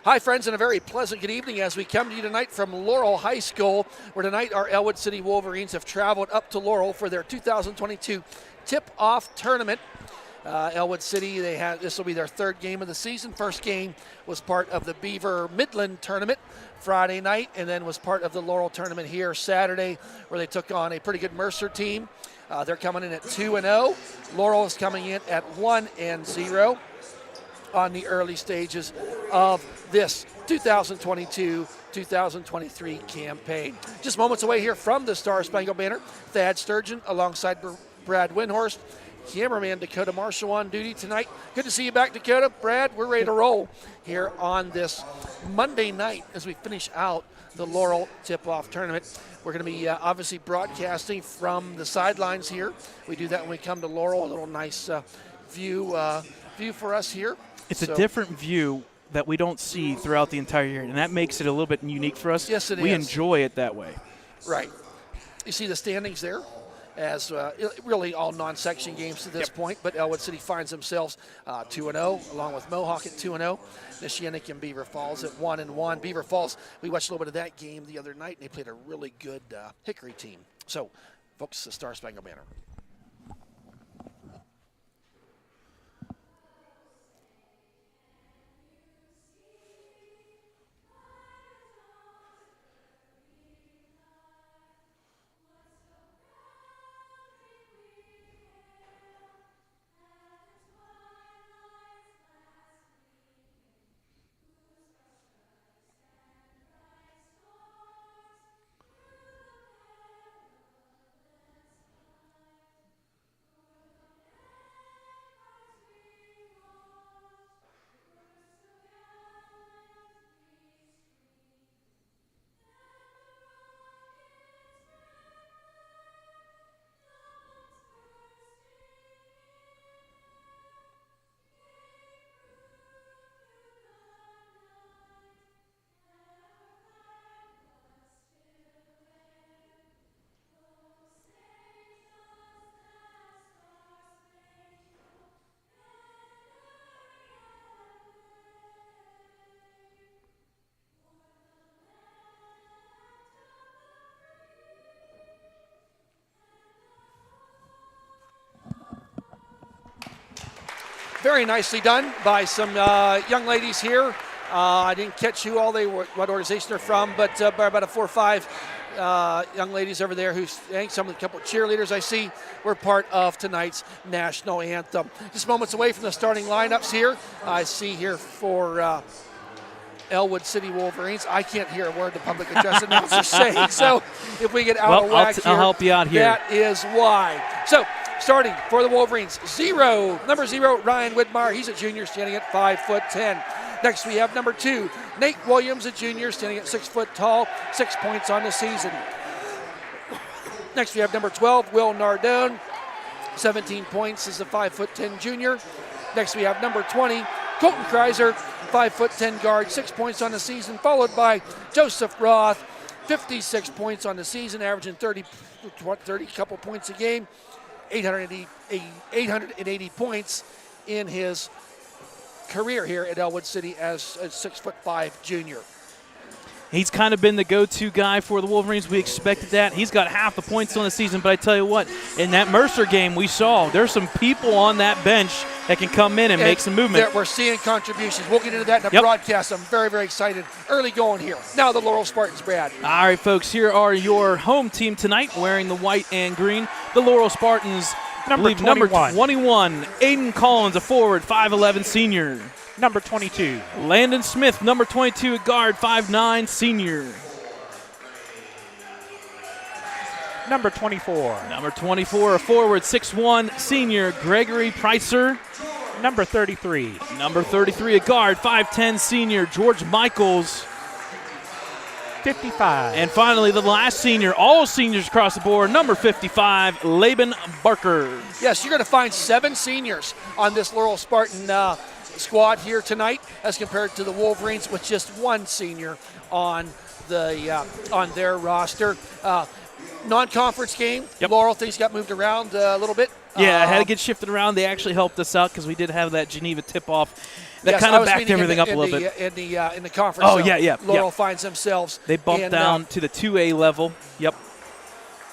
Hi, friends, and a very pleasant good evening as we come to you tonight from Laurel High School, where tonight our Ellwood City Wolverines have traveled up to Laurel for their 2022 tip-off tournament. Ellwood City, this will be their third game of the season. First game was part of the Beaver Midland tournament Friday night, and then was part of the Laurel tournament here Saturday, where they took on a pretty good Mercer team. They're coming in at 2-0. Laurel is coming in at 1-0 on the early stages of this 2022-2023 campaign. Just moments away here from the Star Spangled Banner, Thad Sturgeon alongside Brad Windhorst. Cameraman Dakota Marshall on duty tonight. Good to see you back, Dakota. Brad, we're ready to roll here on this Monday night as we finish out the Laurel tip-off tournament. We're going to be obviously broadcasting from the sidelines here. We do that when we come to Laurel, a little nice view for us here. It's a different view that we don't see throughout the entire year, and that makes it a little bit unique for us. Yes, it is. We enjoy it that way. Right. You see the standings there, as really all non-section games to this point, but Ellwood City finds themselves 2-0, along with Mohawk at 2-0, Nishianik and Beaver Falls at 1-1. Beaver Falls, we watched a little bit of that game the other night, and they played a really good Hickory team. So, folks, the Star Spangled Banner. Very nicely done by some young ladies here. I didn't catch who all they were, what organization they're from, but by about 4 or 5 young ladies over there who, some of the couple of cheerleaders I see, were part of tonight's national anthem. Just moments away from the starting lineups here. I see here for Ellwood City Wolverines. I can't hear a word the public address announcer saying, so if we get out of whack I'll help you out here. That is why. So, starting for the Wolverines, number 0, Ryan Widmeyer. He's a junior, standing at 5'10". Next, we have number 2, Nate Williams, a junior, standing at 6 foot tall, 6 points on the season. Next, we have number 12, Will Nardone, 17 points as a 5'10" junior. Next, we have number 20, Colton Kreiser, 5'10" guard, 6 points on the season, followed by Joseph Roth, 56 points on the season, averaging 30 couple points a game. 880 points in his career here at Ellwood City as a 6'5" junior. He's kind of been the go-to guy for the Wolverines. We expected that. He's got half the points on the season, but I tell you what, in that Mercer game we saw, there's some people on that bench that can come in and make some movement. We're seeing contributions. We'll get into that in the broadcast. I'm very, very excited. Early going here. Now the Laurel Spartans, Brad. All right, folks, here are your home team tonight wearing the white and green. The Laurel Spartans, number 21, Aiden Collins, a forward, 5'11", senior. Number 22. Landon Smith, number 22, a guard, 5'9", senior. Number 24. Number 24, a forward, 6'1", senior, Gregory Pricer. Number 33. Number 33, a guard, 5'10", senior, George Michaels. 55. And finally, the last senior, all seniors across the board, number 55, Laban Barker. Yes, you're going to find 7 seniors on this Laurel Spartan squad here tonight, as compared to the Wolverines with just 1 senior on their roster. non-conference game. Yep. Laurel, things got moved around a little bit. Yeah, I had to get shifted around. They actually helped us out because we did have that Geneva tip-off that Yes, kind I of was backed meaning everything up a little bit. In the conference. Oh, zone. yeah. Laurel finds themselves. They bumped down to the 2A level. Yep.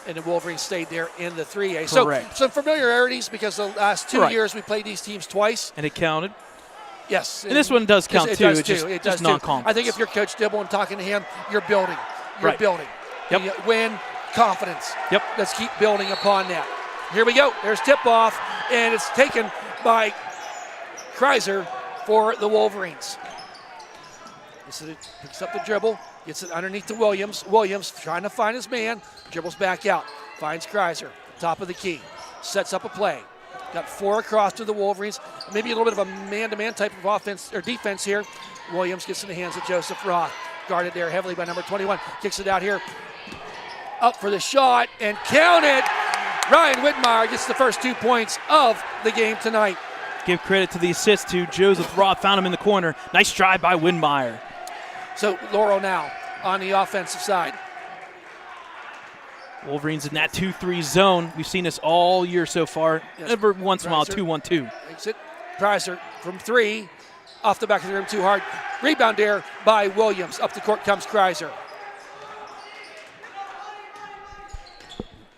And the Wolverines stayed there in the 3A. Correct. So some familiarities because the last 2 Right. years we played these teams twice. And it counted. Yes. And this one does count, it too. Does It's too. just non-conference. I think if you're Coach Dibble and talking to him, you're building. You're Right. building. Yep. You win, confidence. Yep. Let's keep building upon that. Here we go. There's tip-off, and it's taken by Kreiser for the Wolverines. Picks up the dribble, gets it underneath to Williams. Williams trying to find his man, dribbles back out, finds Kreiser, top of the key, sets up a play. Got 4 across to the Wolverines. Maybe a little bit of a man-to-man type of offense or defense here. Williams gets in the hands of Joseph Roth, guarded there heavily by number 21. Kicks it out here, up for the shot, and count it. Ryan Whitmire gets the first 2 points of the game tonight. Give credit to the assist to Joseph Roth. Found him in the corner. Nice drive by Widmeyer. So Laurel now on the offensive side. Wolverines in that 2-3 zone. We've seen this all year so far. Yes. Every once in a while, Kreiser 2-1-2. Makes it. Kreiser from 3. Off the back of the rim too hard. Rebound there by Williams. Up the court comes Kreiser.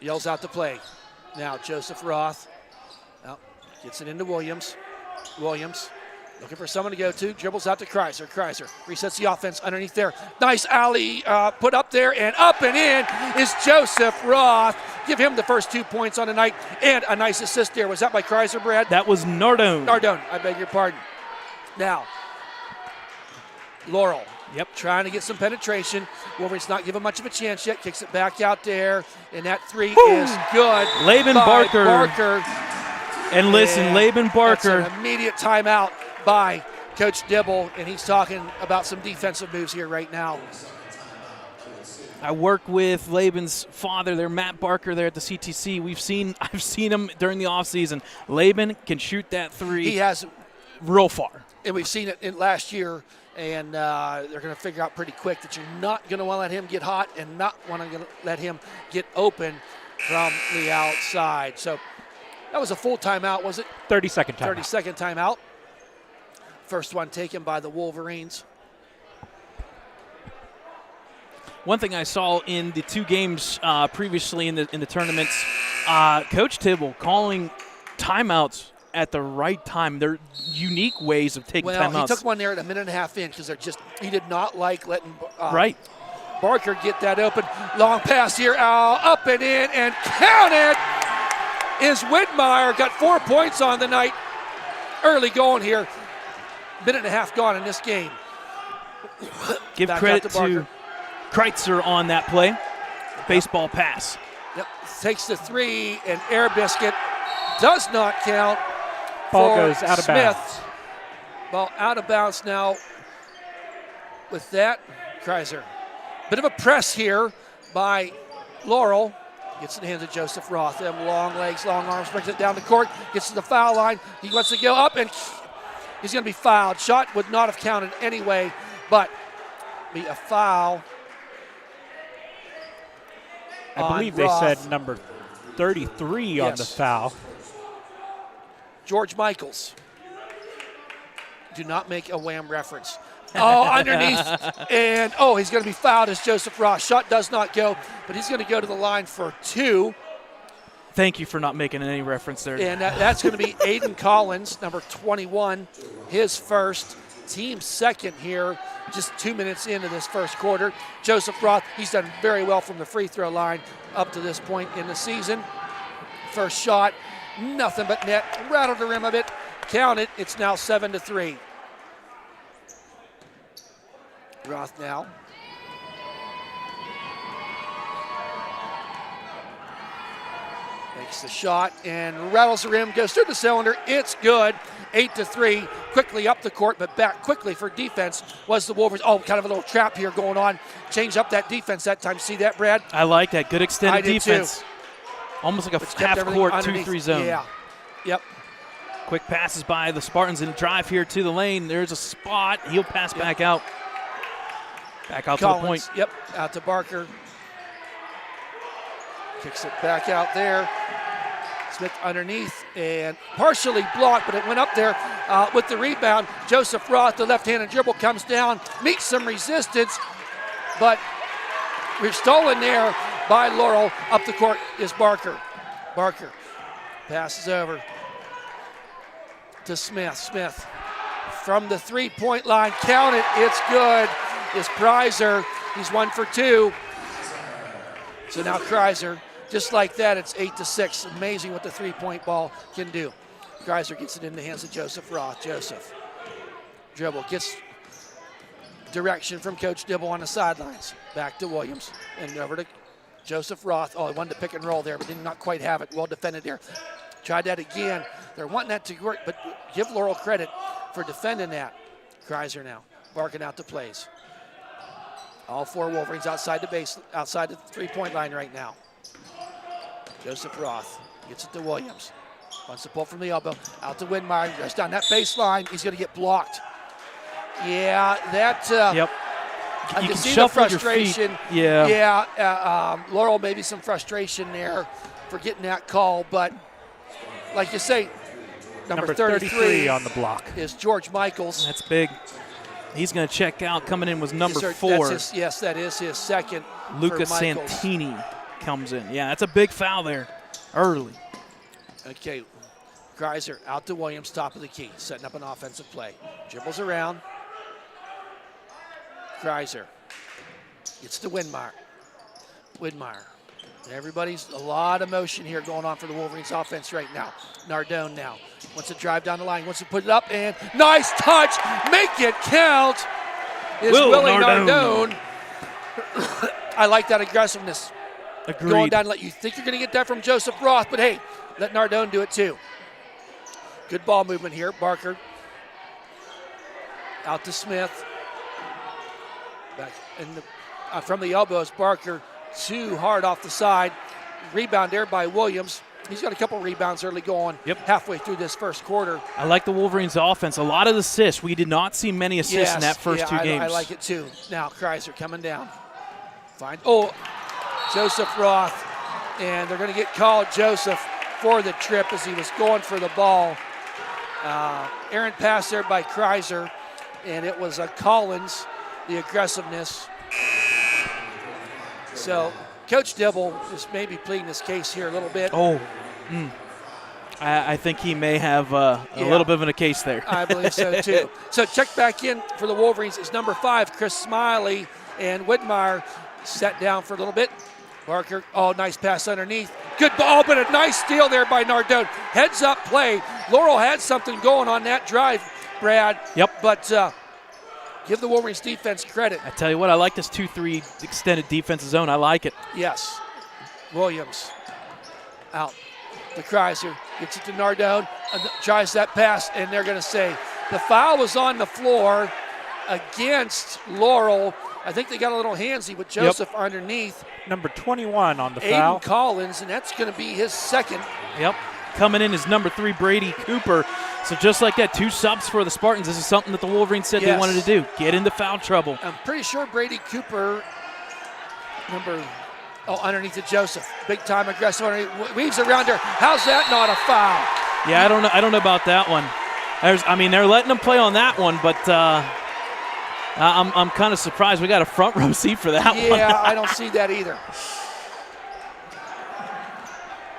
Yells out the play. Now Joseph Roth. Gets it into Williams. Williams looking for someone to go to. Dribbles out to Kreiser. Kreiser resets the offense underneath there. Nice alley put up there, and up and in is Joseph Roth. Give him the first 2 points on the night, and a nice assist there. Was that by Kreiser, Brad? That was Nardone. Nardone, I beg your pardon. Now, Laurel. Yep. Trying to get some penetration. Wolverines not giving much of a chance yet. Kicks it back out there, and that 3 is good. Laban by Barker. And listen, Laban Barker. That's an immediate timeout by Coach Dibble, and he's talking about some defensive moves here right now. I work with Laban's father there, Matt Barker, there at the CTC. I've seen him during the offseason. Laban can shoot that 3. He has real far. And we've seen it in last year, and they're going to figure out pretty quick that you're not going to want to let him get hot and not want to let him get open from the outside. So that was a full timeout, was it? 30-second timeout. 30-second timeout. First one taken by the Wolverines. One thing I saw in the 2 games previously in the tournaments, Coach Dibble calling timeouts at the right time. They're unique ways of taking timeouts. Well, he took one there at a minute and a half in because he did not like letting Barker get that open. Long pass here, up and in, and count it is Whitmire. Got 4 points on the night. Early going here. Minute and a half gone in this game. Give credit to Kreiser on that play. Baseball pass. Yep. Takes the 3, and air biscuit does not count. Ball goes out of Smith. bounds. Ball out of bounds now. With that, Kreiser. Bit of a press here by Laurel. Gets in the hands of Joseph Roth. Them long legs, long arms, brings it down the court. Gets to the foul line. He wants to go up, and he's going to be fouled. Shot would not have counted anyway, but be a foul. I believe they said number 33 on the foul. George Michaels. Do not make a Wham reference. Oh, underneath. And, he's going to be fouled as Joseph Roth. Shot does not go, but he's going to go to the line for 2. Thank you for not making any reference there. And that's going to be Aiden Collins, number 21, his first. Team second here, just 2 minutes into this first quarter. Joseph Roth, he's done very well from the free throw line up to this point in the season. First shot, nothing but net. Rattled the rim a bit. Count it. It's now 7-3. Roth now. Makes the shot and rattles the rim, goes through the cylinder. It's good. 8-3. Quickly up the court, but back quickly for defense was the Wolverines. Oh, kind of a little trap here going on. Change up that defense that time. See that, Brad? I like that. Good extended defense. Too. Almost like a half-court 2-3 zone. Yeah. Yep. Quick passes by the Spartans and drive here to the lane. There's a spot. He'll pass back out. Back out Collins, to the point. Yep, out to Barker. Kicks it back out there. Smith underneath and partially blocked, but it went up there with the rebound. Joseph Roth, the left-handed dribble, comes down, meets some resistance, but we're stolen there by Laurel. Up the court is Barker. Barker passes over to Smith. Smith from the three-point line, count it, it's good. Is Kreiser, he's 1 for 2. So now Kreiser, just like that, it's 8-6. Amazing what the three-point ball can do. Kreiser gets it in the hands of Joseph Roth. Joseph, dribble, gets direction from Coach Dibble on the sidelines. Back to Williams and over to Joseph Roth. Oh, he wanted to pick and roll there, but did not quite have it. Well defended there. Tried that again. They're wanting that to work, but give Laurel credit for defending that. Kreiser now barking out the plays. All 4 Wolverines outside the base, outside the three-point line right now. Joseph Roth gets it to Williams. Wants to pull from the elbow. Out to Widmeyer. Just down that baseline. He's going to get blocked. Yeah, that. Yep. I You can can see the shuffle your frustration. feet. Yeah. Yeah. Laurel, maybe some frustration there for getting that call, but like you say, number 33 on the block is George Michaels. That's big. He's going to check out. Coming in was number 4. Yes, that is his second. Lucas for Michaels. Santini comes in. Yeah, that's a big foul there early. Okay, Kreiser out to Williams, top of the key, setting up an offensive play. Dribbles around. Kreiser gets to Widmeyer. Widmeyer. Everybody's a lot of motion here going on for the Wolverines offense right now. Nardone now wants to drive down the line, wants to put it up, and nice touch, make it count. Is Willie Nardone. I like that aggressiveness. Agreed. Going down, you think you're going to get that from Joseph Roth, but hey, let Nardone do it too. Good ball movement here. Barker out to Smith. Back in the, from the elbows, Barker too hard off the side. Rebound there by Williams. He's got a couple rebounds early going halfway through this first quarter. I like the Wolverines offense. A lot of assists. We did not see many assists in that first 2 games. I like it too. Now Kreiser coming down. Joseph Roth. And they're going to get called Joseph for the trip as he was going for the ball. Errant pass there by Kreiser. And it was Collins, the aggressiveness. So Coach Dibble is maybe pleading his case here a little bit. I think he may have a little bit of a case there. I believe so too. So check back in for the Wolverines is number 5, Chris Smiley, and Widmeyer set down for a little bit. Barker, nice pass underneath. Good ball, but a nice steal there by Nardone. Heads up play. Laurel had something going on that drive, Brad. Yep. But give the Wolverines defense credit. I tell you what, I like this 2-3 extended defensive zone. I like it. Yes. Williams out. The Kreiser gets it to Nardone, tries that pass, and they're going to say the foul was on the floor against Laurel. I think they got a little handsy with Joseph underneath. Number 21 on the Aiden foul. Collins, and that's going to be his second. Yep. Coming in is number 3, Brady Cooper. So just like that, 2 subs for the Spartans. This is something that the Wolverines said they wanted to do. Get into foul trouble. I'm pretty sure Brady Cooper, underneath to Joseph. Big time aggressive. Weaves around her. How's that not a foul? Yeah, I don't know about that one. They're letting them play on that one, but I'm kind of surprised we got a front row seat for that one. Yeah, I don't see that either.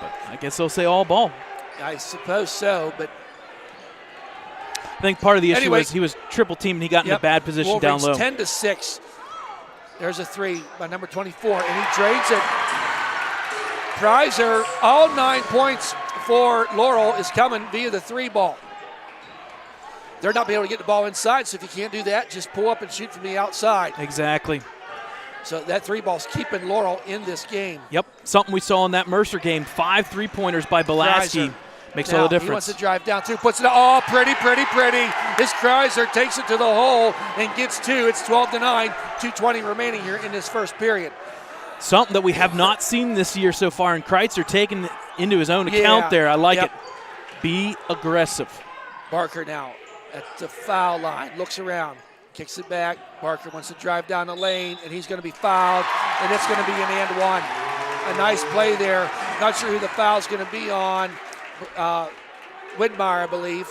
But I guess they'll say all ball. I suppose so, but I think part of the issue was he was triple teamed and he got in a bad position Wolverines down low. 10-6. There's a 3 by number 24, and he drains it. Kreiser, all 9 points for Laurel is coming via the 3 ball. They're not being able to get the ball inside, so if you can't do that, just pull up and shoot from the outside. Exactly. So that 3 ball's keeping Laurel in this game. Yep, something we saw in that Mercer game. 5 3-pointers by Belaski. Makes all the difference. He wants to drive down through, puts it pretty. This Kreiser takes it to the hole and gets 2. It's 12-9, 2:20 remaining here in this first period. Something that we have not seen this year so far, and Kreiser taking it into his own account there. I like it. Be aggressive. Barker now at the foul line, looks around, kicks it back. Barker wants to drive down the lane, and he's going to be fouled, and it's going to be an and 1. a nice play there. Not sure who the foul's going to be on. Widmeyer, I believe.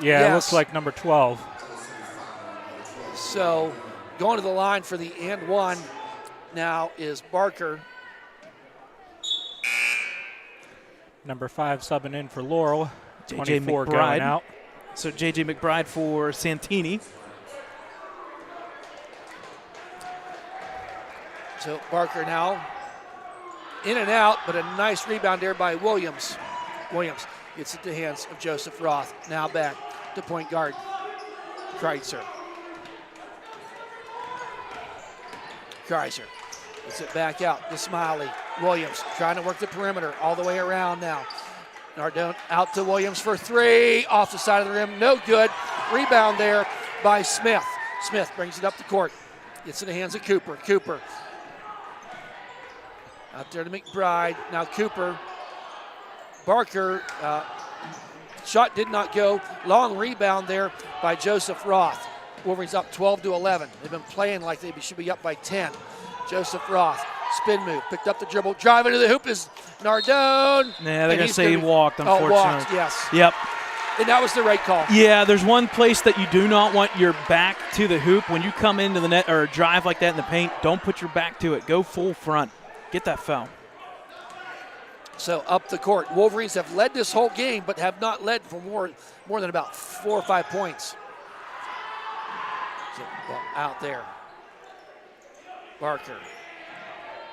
Yeah, yes. It looks like number 12. So going to the line for the and one now is Barker. Number 5 subbing in for Laurel. J.J. 24 McBride. going out. So J.J. McBride for Santini. So Barker now in and out, but a nice rebound there by Williams. Williams gets it to the hands of Joseph Roth. Now back to point guard Kreitzer. Kreitzer gets it back out to Smiley. Williams trying to work the perimeter all the way around now. Nardone out to Williams for 3. Off the side of the rim. No good. Rebound there by Smith. Smith brings it up the court. Gets in the hands of Cooper. Cooper out there to McBride. Now Cooper. Barker. Shot did not go. Long rebound there by Joseph Roth. Wolverines up 12-11. They've been playing like they should be up by 10. Joseph Roth. Spin move, picked up the dribble, driving to the hoop is Nardone. Yeah, they're going to say he walked, unfortunately. Walked, yes. Yep. And that was the right call. Yeah, there's one place that you do not want your back to the hoop. When you come into the net or drive like that in the paint, don't put your back to it. Go full front. Get that foul. So up the court. Wolverines have led this whole game, but have not led for more than about 4 or 5 points. So, well, out there. Barker.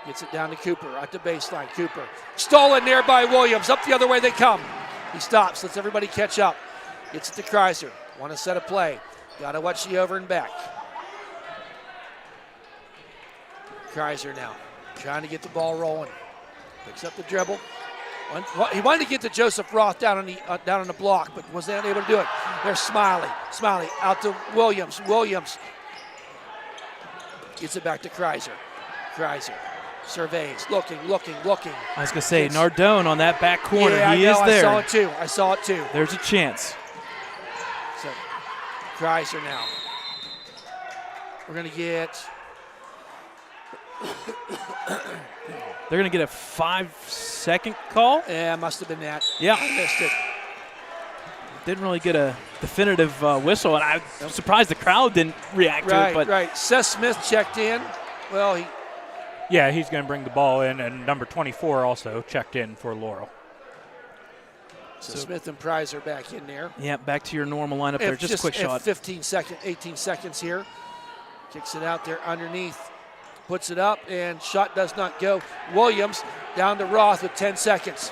Gets it down to Cooper at the baseline. Cooper stolen there by Williams. Up the other way they come. He stops, lets everybody catch up. Gets it to Kreitzer. Want to set a play. Got to watch the over and back. Kreitzer now trying to get the ball rolling. Picks up the dribble. He wanted to get to Joseph Roth down on the block, but was not able to do it. There's Smiley. Smiley out to Williams. Williams gets it back to Kreitzer. Kreitzer surveys, looking. I was going to say, Nardone on that back corner. Yeah, he is there. I saw it too. There's a chance. So, Kreitzer now. We're going to get... They're going to get a 5-second call? Yeah, must have been that. Yeah. I missed it. Didn't really get a definitive whistle, and I'm surprised the crowd didn't react to it. But Right. Seth Smith checked in. Well, he's going to bring the ball in, and number 24 also checked in for Laurel. So Smith and Price are back in there. Yeah, back to your normal lineup there. Just a quick shot. 18 seconds here. Kicks it out there underneath. Puts it up, and shot does not go. Williams down to Roth with 10 seconds.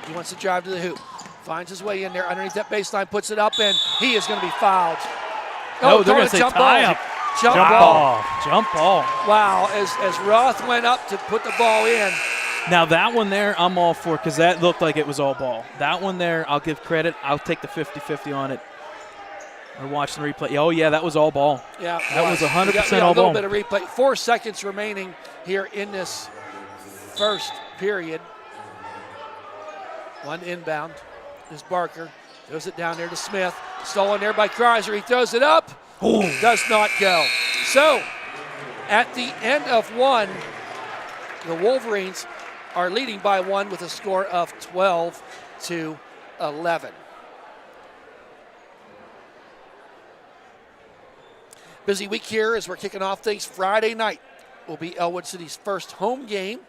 He wants to drive to the hoop. Finds his way in there underneath that baseline, puts it up, and he is going to be fouled. Oh, they're going to say tie-up. Jump ball. Jump ball. Wow, as Roth went up to put the ball in. Now that one there, I'm all for, because that looked like it was all ball. That one there, I'll give credit. I'll take the 50-50 on it. We're watching the replay. Oh, yeah, that was all ball. Yeah, that was 100% a all ball. little bit of replay. 4 seconds remaining here in this first period. One inbound is Barker. Throws it down there to Smith. Stolen there by Kreitzer. He throws it up. Ooh. Does not go. So, at the end of one, the Wolverines are leading by 1 with a score of 12-11. Busy week here as we're kicking off things. Friday night will be Ellwood City's first home game.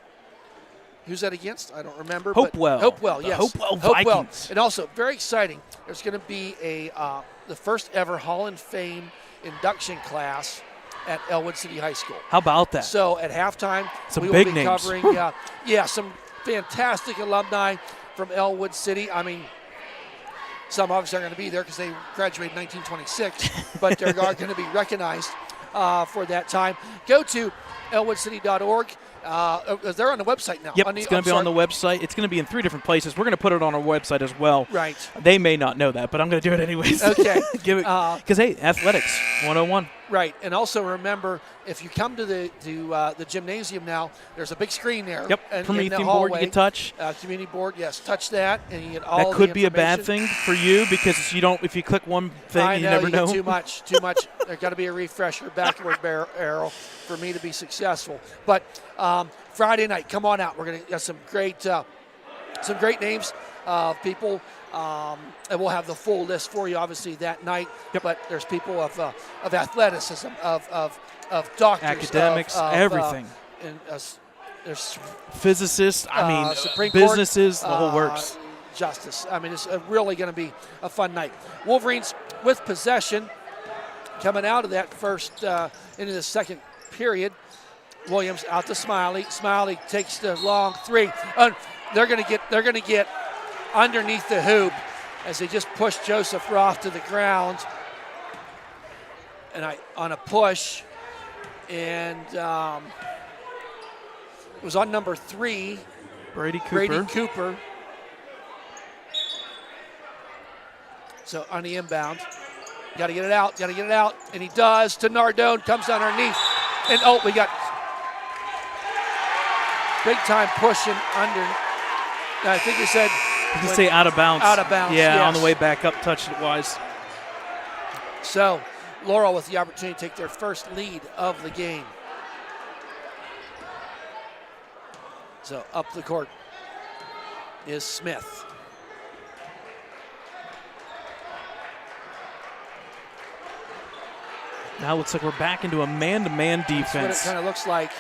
Who's that against? I don't remember. Hopewell. Hopewell, yes. Hopewell Vikings. And also, very exciting, there's going to be the first ever Hall of Fame induction class at Ellwood City High School. How about that? So at halftime, some we will big be names. covering some fantastic alumni from Ellwood City. I mean, some obviously aren't going to be there because they graduated in 1926, but they're going to be recognized for that time. Go to ellwoodcity.org. They're on the website now. Yep, it's going to be on the website. It's going to be in 3 different places. We're going to put it on our website as well. Right. They may not know that, but I'm going to do it anyways. Okay. Give it because hey, athletics 101. Right, and also remember, if you come to the gymnasium now, there's a big screen there. Yep. And Promethean board you can touch. Community board, yes, touch that, and you get all. That could the be a bad thing for you because you don't. If you click one thing, you never know. Too much. There's got to be a refresher, backward arrow for me to be successful. But Friday night, come on out. We're going to get some great names of people. And we'll have the full list for you, obviously, that night. Yep. But there's people of athleticism, of doctors, academics, everything. And there's physicists. Supreme Court, businesses, the whole works. Justice. I mean, it's really going to be a fun night. Wolverines with possession, coming out of that first into the second period. Williams out to Smiley. Smiley takes the long three. They're going to get underneath the hoop as they just push Joseph Roth to the ground. And on a push, and it was on number 3, Brady Cooper. So on the inbound, got to get it out, and he does to Nardone, comes underneath, and we got big time pushing under. I think he said. You can say out of bounds. Out of bounds. Yeah, yes. On the way back up, touched it wise. So Laurel with the opportunity to take their first lead of the game. So up the court is Smith. Now it looks like we're back into a man-to-man defense. That's what it kind of looks like.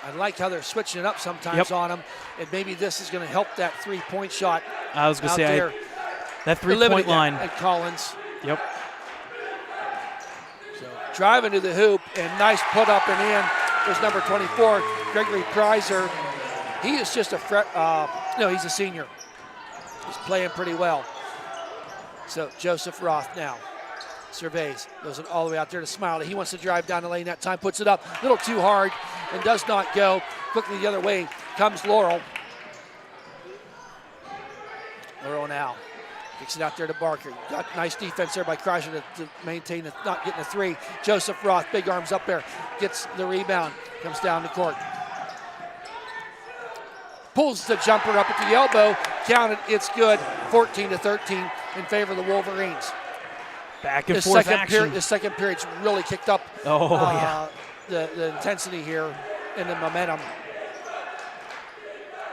I like how they're switching it up sometimes on them, and maybe this is going to help that three-point shot. I was going to say that three-point line at Collins. Yep. So driving to the hoop and nice put up and in. There's number 24, Gregory Prizer. He is just he's a senior. He's playing pretty well. So Joseph Roth now. Surveys, goes it all the way out there to Smiley. He wants to drive down the lane that time, puts it up a little too hard and does not go. Quickly the other way comes Laurel. Laurel now kicks it out there to Barker. Got nice defense there by Kreischer to maintain not getting a three. Joseph Roth, big arms up there, gets the rebound, comes down the court. Pulls the jumper up at the elbow, counted, it's good, 14-13 in favor of the Wolverines. Back and forth action. The second period's really kicked up the intensity here and the momentum.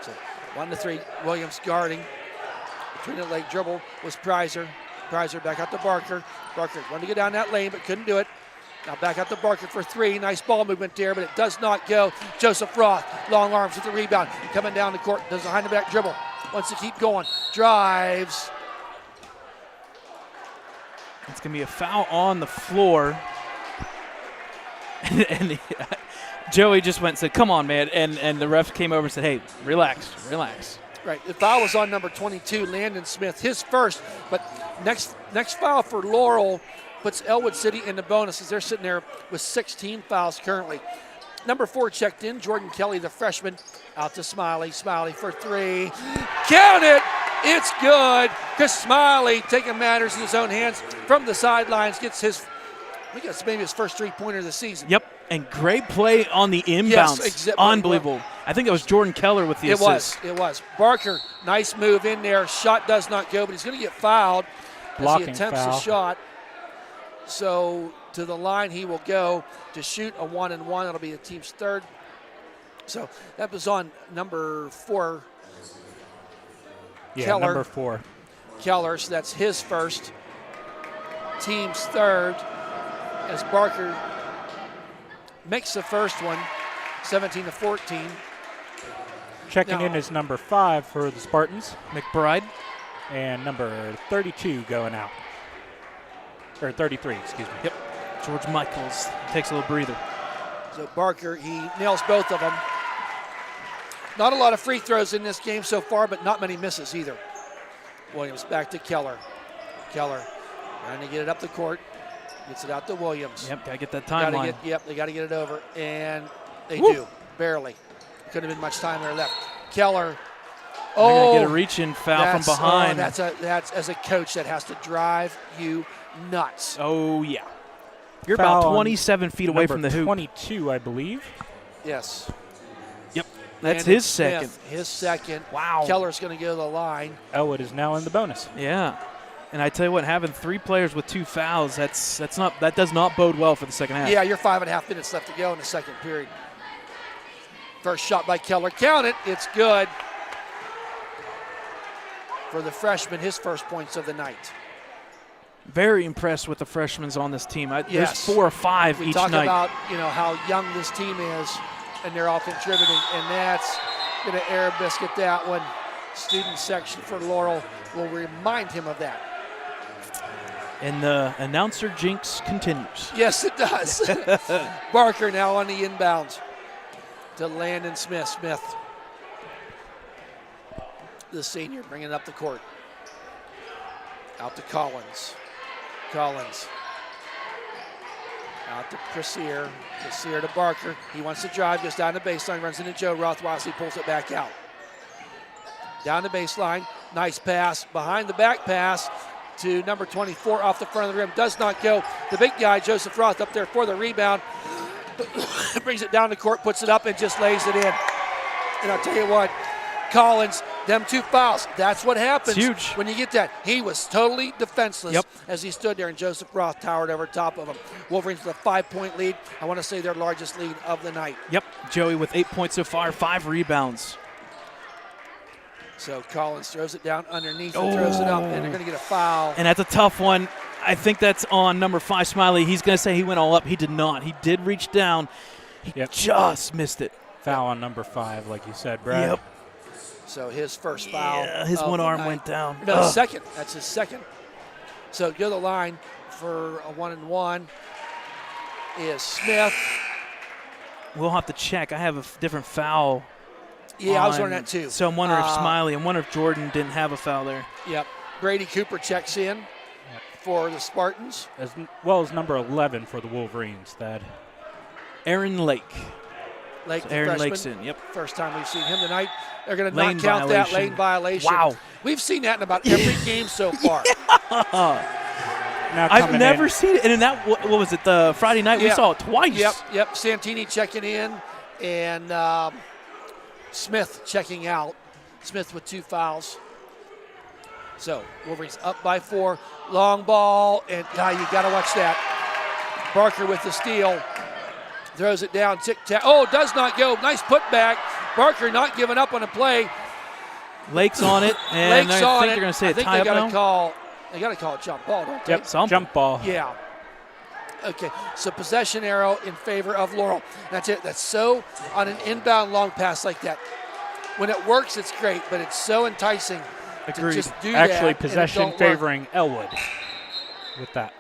So 1-3, Williams guarding. Between the leg dribble was Prizer. Prizer back out to Barker. Barker wanted to get down that lane but couldn't do it. Now back out to Barker for 3. Nice ball movement there, but it does not go. Joseph Roth, long arms with the rebound. Coming down the court, does a behind the back dribble. Wants to keep going. Drives. It's going to be a foul on the floor. and Joey just went and said, come on, man. And the ref came over and said, hey, relax. Right, the foul was on number 22, Landon Smith, his first. But next foul for Laurel puts Ellwood City in the bonuses. They're sitting there with 16 fouls currently. Number 4 checked in, Jordan Kelly, the freshman, out to Smiley. Smiley for 3. Count it! It's good, because Smiley, taking matters in his own hands from the sidelines, gets I guess maybe his first three-pointer of the season. Yep, and great play on the inbounds. Yes, unbelievable. Well, I think it was Jordan Keller with the assist. It was. Barker, nice move in there. Shot does not go, but he's going to get fouled as he attempts a shot. So to the line he will go to shoot a 1-and-1. That'll be the team's third. So that was on number 4. Yeah, Keller. number 4. Keller, so that's his first. Team's third as Barker makes the first one, 17-14. Checking in is number 5 for the Spartans, McBride. And number 32 going out. Or 33, excuse me. Yep. George Michaels takes a little breather. So Barker, he nails both of them. Not a lot of free throws in this game so far, but not many misses either. Williams back to Keller. Keller trying to get it up the court. Gets it out to Williams. Yep, got to get that timeline. They got to get it over, and they Woo. do, barely. Couldn't have been much time there left. Keller. They're going to get a reach-in foul from behind. That's as a coach, that has to drive you nuts. Oh, yeah. You're Foul about 27 feet away from the hoop. 22, I believe. Yes. Yep. That's Landon his second. Smith, his second. Wow. Keller's going to go to the line. Ellwood is now in the bonus. Yeah. And I tell you what, having 3 players with 2 fouls, that does not bode well for the second half. Yeah, you're 5.5 minutes left to go in the second period. First shot by Keller. Count it. It's good. For the freshman, his first points of the night. Very impressed with the freshmen on this team. Yes. There's 4 or 5 we each talk night. about how young this team is, and they're all contributing, and that's going to air biscuit that one. Student section for Laurel will remind him of that. And the announcer jinx continues. Yes, it does. Barker now on the inbounds to Landon Smith. Smith, the senior, bringing it up the court. Out to Collins. Collins. Out to Prasier. Prasier to Barker. He wants to drive, goes down the baseline, runs into Joe Rothwasser, pulls it back out. Down the baseline. Nice pass. Behind the back pass to number 24 off the front of the rim. Does not go. The big guy, Joseph Roth, up there for the rebound. Brings it down the court, puts it up, and just lays it in. And I'll tell you what, Collins, them 2 fouls. That's what happens huge. when you get that. He was totally defenseless as he stood there, and Joseph Roth towered over top of him. Wolverines with a 5-point lead. I want to say their largest lead of the night. Yep, Joey with 8 points so far, 5 rebounds. So Collins throws it down underneath and throws it up, and they're going to get a foul. And that's a tough one. I think that's on number 5, Smiley. He's going to say he went all up. He did not. He did reach down. He just missed it. Foul on number 5, like you said, Brad. Yep. So his first foul. Yeah, his one arm went down. No, second. That's his second. So go to the line for a 1-and-1 is Smith. We'll have to check. I have a different foul. Yeah, I was wondering that too. So I'm wondering if Smiley, I'm wondering if Jordan didn't have a foul there. Yep. Brady Cooper checks in for the Spartans. As well as number 11 for the Wolverines, Thad. Aaron Lake. Lake, So the Aaron freshman. Lake's in, yep. First time we've seen him tonight. They're going to Lane not count that violation. lane violation. Wow. We've seen that in about every game so far. Now I've never seen it. And in that, what was it, the Friday night? We saw it twice. Yep. Santini checking in, and Smith checking out. Smith with 2 fouls. So Wolverines up by 4. Long ball, and you got to watch that. Barker with the steal. Throws it down, tic-tac. Oh, does not go. Nice putback. Barker not giving up on a play. Lake's on it, and Lake's I on think it. they're going to say I a think tie-up they now. They got to call a jump ball, don't they? Yep, jump ball. Yeah. Okay, so possession arrow in favor of Laurel. That's it. That's so on an inbound long pass like that. When it works, it's great, but it's so enticing Agreed. to just do that. Actually, and it possession don't work. favoring Ellwood with that.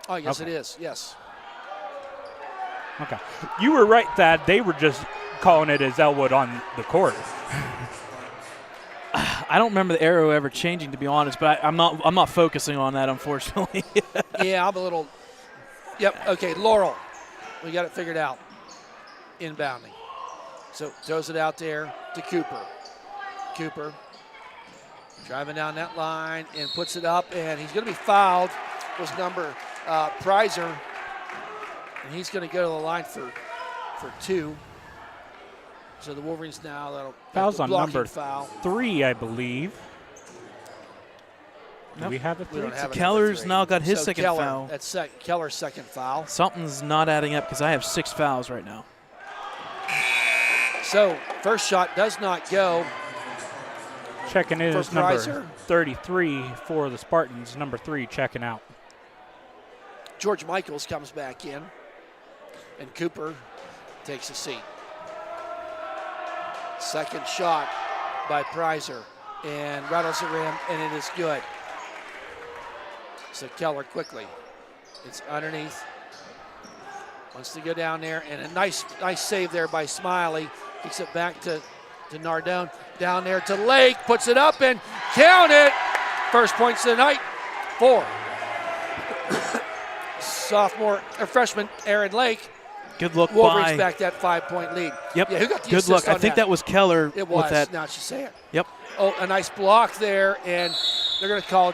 Oh, yes, Okay. it is. Yes. Okay. You were right, Thad. They were just calling it as Ellwood on the court. I don't remember the arrow ever changing, to be honest, but I'm not focusing on that, unfortunately. Yeah, I'm a little. Yep. Okay, Laurel. We got it figured out. Inbounding. So throws it out there to Cooper. Cooper driving down that line and puts it up, and he's going to be fouled. Was number Prizer, and he's going to go to the line for 2. So the Wolverines now, that'll Foul's on number foul. 3, I believe. Do we have a 3? We don't have it. Keller's now got his So second Keller, foul. That's Keller's second foul. Something's not adding up because I have 6 fouls right now. So first shot does not go. Checking in For is number Prizer. 33 for the Spartans. Number 3 checking out. George Michaels comes back in, and Cooper takes a seat. Second shot by Prizer, and rattles the rim, and it is good. So Keller quickly. It's underneath. Wants to go down there, and a nice save there by Smiley. Kicks it back to Nardone. Down there to Lake, puts it up, and count it. First points of the night for freshman Aaron Lake. Good look Wolverines by. back that 5-point lead. Yep. Yeah, who got the Good assist look. I on think that was Keller It was. with that. Now that you say it. Yep. Oh, a nice block there, and they're going to call,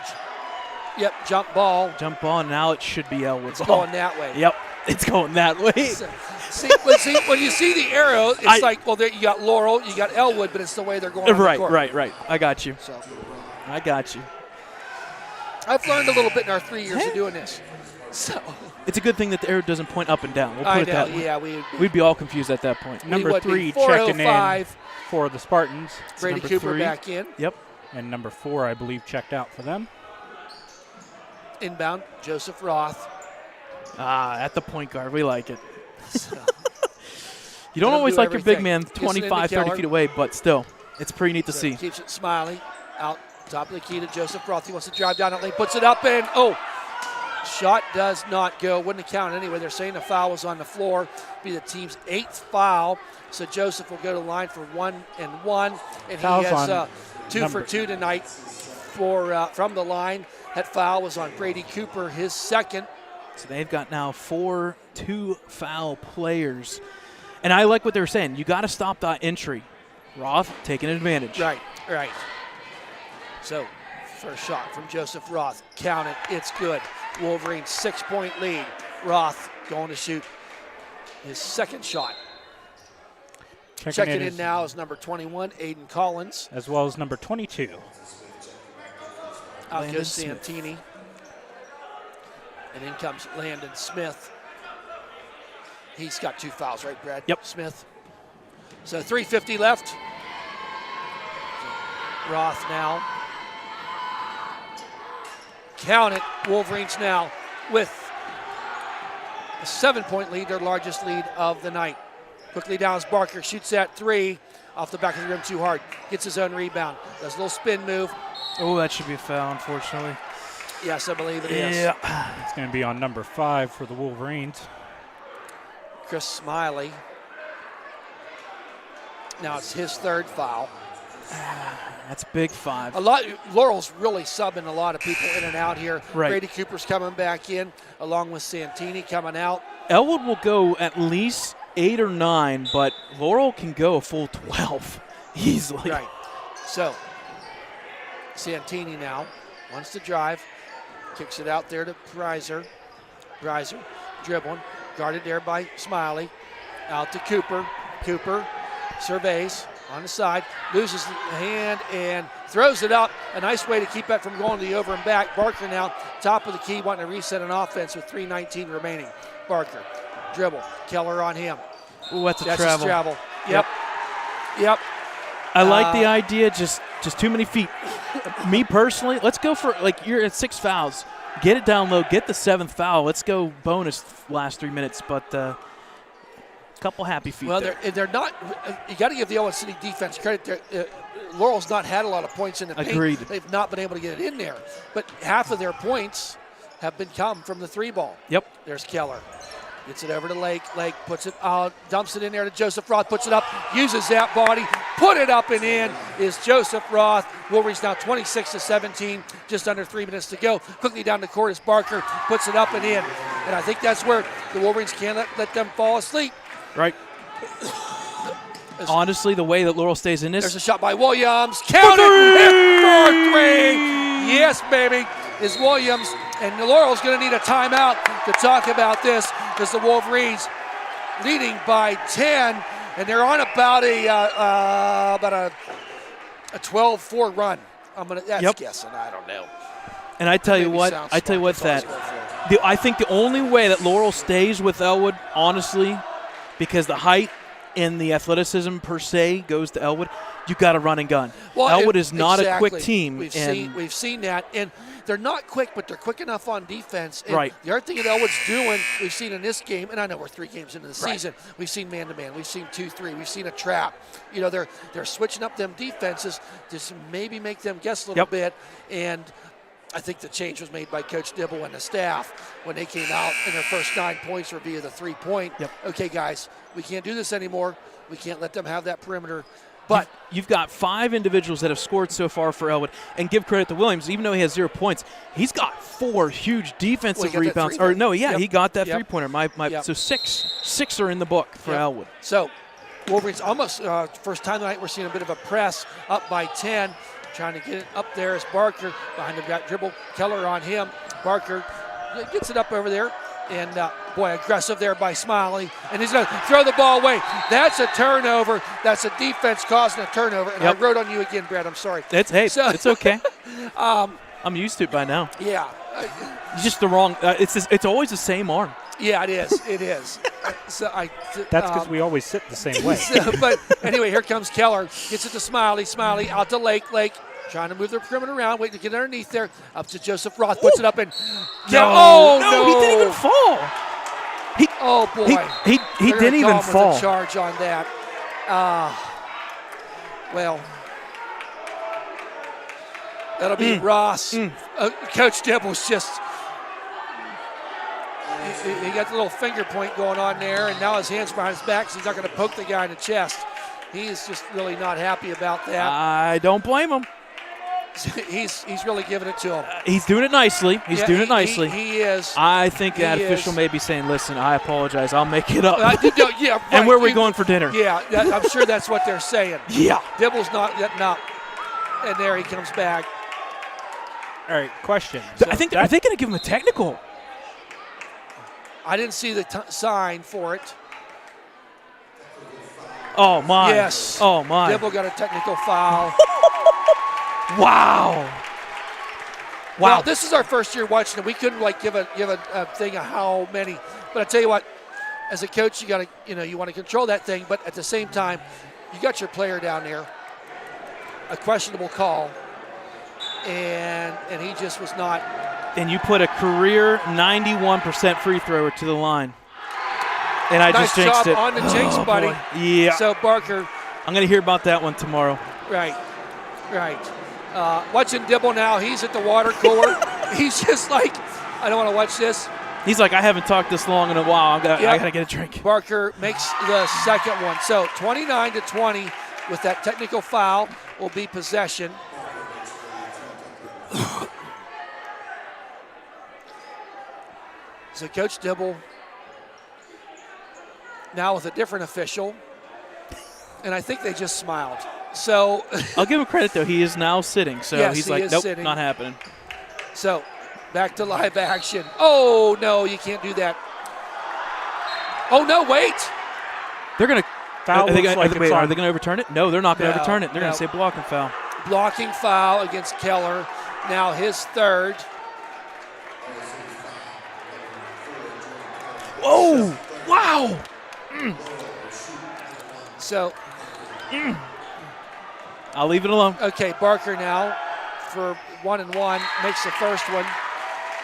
jump ball. Jump on. Now it should be Ellwood's. It's going that way. Yep. It's going that way. See, when you see the arrow, it's like, well, there you got Laurel, you got Ellwood, but it's the way they're going on the court. Right. I got you. So I got you. I've learned a little bit in our 3 years of doing this. So It's a good thing that the arrow doesn't point up and down. We'll put I it know, that way. yeah, We'd be all confused at that point. Number would be 3 checking in 405. for the Spartans. Brady number Cooper 3. back in. Yep. And number 4, I believe, checked out for them. Inbound, Joseph Roth. At the point guard. We like it. So, You don't Let him always do like your big everything. man Gets it into 25, 30 Keller. feet away, but still, it's pretty neat to see. keeps it Smiley. Out top of the key to Joseph Roth. He wants to drive down that lane, puts it up, and shot does not go. Wouldn't have counted anyway. They're saying the foul was on the floor. Be the team's 8th foul. So Joseph will go to the line for 1 and 1, and Foul's he has on 2 for 2 tonight from the line. That foul was on Brady Cooper, his 2nd. So they've got now 4 2-foul players. And I like what they were saying. You got to stop that entry. Roth taking advantage. Right. So first shot from Joseph Roth. Count it. It's good. Wolverines 6-point lead. Roth going to shoot his 2nd shot. Checking in now is number 21, Aiden Collins. As well as number 22. Out Landon goes Smith. Santini. And in comes Landon Smith. He's got 2 fouls, right, Brad? Yep. Smith. So 3:50 left. Roth now. Count it. Wolverines now with a 7-point lead, their largest lead of the night. Quickly down as Barker shoots that 3 off the back of the rim too hard. Gets his own rebound. Does a little spin move. Oh, that should be a foul, unfortunately. Yes, I believe it is. Yeah. It's going to be on number 5 for the Wolverines. Chris Smiley. Now it's his 3rd foul. That's big 5. Laurel's really subbing a lot of people in and out here. Right. Brady Cooper's coming back in, along with Santini coming out. Ellwood will go at least 8 or 9, but Laurel can go a full 12 easily. Right. So Santini now wants to drive, kicks it out there to Breiser. Breiser dribbling, guarded there by Smiley. Out to Cooper. Cooper surveys on the side, loses the hand and throws it up. A nice way to keep that from going to the over and back. Barker now top of the key, wanting to reset an offense with 3:19 remaining. Barker dribble, Keller on him. Ooh, that's a That's travel. his travel. Yep. I like the idea, just too many feet. Me personally, let's go for, like, you're at 6 fouls. Get it down low, get the 7th foul. Let's go bonus last 3 minutes, but a couple happy feet Well, there. they're not. You got to give the Ellwood City defense credit. Laurel's not had a lot of points in the paint. Agreed. They've not been able to get it in there. But half of their points have been come from the 3-ball. Yep. There's Keller. Gets it over to Lake. Lake puts it out, dumps it in there to Joseph Roth, puts it up, uses that body, put it up and in is Joseph Roth. Wolverines now 26-17, just under 3 minutes to go. Quickly down the court is Barker, puts it up and in. And I think that's where the Wolverines can't let them fall asleep. Right. Honestly, the way that Laurel stays in There's this, a shot by Williams. Count it for 3. Yes, baby, is Williams. And Laurel's going to need a timeout to talk about this because the Wolverines leading by 10, and they're on about a 12-4 run. That's guessing. I don't know. and I tell you Maybe what, sounds I tell you smart what, to that I think the only way that Laurel stays with Ellwood, honestly, because the height and the athleticism per se goes to Ellwood, you got to run and gun. Well, Ellwood is not a quick exactly. team. We've seen that, and they're not quick, but they're quick enough on defense. And Right. the other thing that Ellwood's doing, we've seen in this game, and I know we're 3 games into the season, we've seen man-to-man, we've seen 2-3, we've seen a trap. You know, they're switching up them defenses to maybe make them guess a little bit, and I think the change was made by Coach Dibble and the staff when they came out, and their first 9 points were via the 3-point. Okay, guys, we can't do this anymore. We can't let them have that perimeter. But you've got 5 individuals that have scored so far for Ellwood, and give credit to Williams. Even though he has 0 points, he's got 4 huge defensive rebounds. Or no, he got that 3-pointer. So 6 are in the book for Ellwood. So Wolverines almost first time tonight we're seeing a bit of a press, up by 10, trying to get it up there as Barker behind the back dribble. Keller on him. Barker gets it up over there. And, aggressive there by Smiley. And he's going to throw the ball away. That's a turnover. That's a defense causing a turnover. And I wrote on you again, Brad. I'm sorry. It's okay. I'm used to it by now. Yeah. It's just the wrong. It's always the same arm. Yeah, it is. It is. That's because we always sit the same way. But anyway, here comes Keller. Gets it to Smiley. Smiley out to Lake. Lake trying to move the perimeter around, waiting to get underneath there. Up to Joseph Roth. Puts it up and. No, he didn't even fall. Oh boy. He didn't even fall. With a charge on that. Well, that'll be Ross. Coach Dibble's just. He got the little finger point going on there, and now his hand's behind his back, so he's not going to poke the guy in the chest. He's just really not happy about that. I don't blame him. He's really giving it to him. He's doing it nicely. He's doing it nicely. He is. I think that official may be saying, listen, I apologize. I'll make it up. Yeah, right. And where are we going for dinner? Yeah, I'm sure that's what they're saying. Yeah. Dibble's not getting up. And there he comes back. All right, question. I think are they going to give him a technical? I didn't see the sign for it. Oh, my. Yes. Oh, my. Dibble got a technical foul. Wow. Well, this is our first year watching it. We couldn't give a thing of how many. But I tell you what, as a coach, you want to control that thing. But at the same time, you got your player down there. A questionable call, and he just was not. And you put a career 91% free thrower to the line. And I nice just jinxed job it. on the jinx, buddy. Boy. Yeah. So Barker. I'm going to hear about that one tomorrow. Right. Watching Dibble now, he's at the water cooler. He's just like, I don't want to watch this. He's like, I haven't talked this long in a while. I got to get a drink. Barker makes the second one. So 29-20 with that technical foul will be possession. So Coach Dibble now with a different official, and I think they just smiled. So I'll give him credit, though. He is now sitting, so yes, he's like, nope, sitting. Not happening. So back to live action. Oh, no, you can't do that. Oh, no, wait. They're going to foul. Are they going to overturn it? No, they're not going to overturn it. They're going to say blocking foul. Blocking foul against Keller. Now his third. Oh, wow. So. I'll leave it alone. Okay, Barker now for 1-1 makes the first one.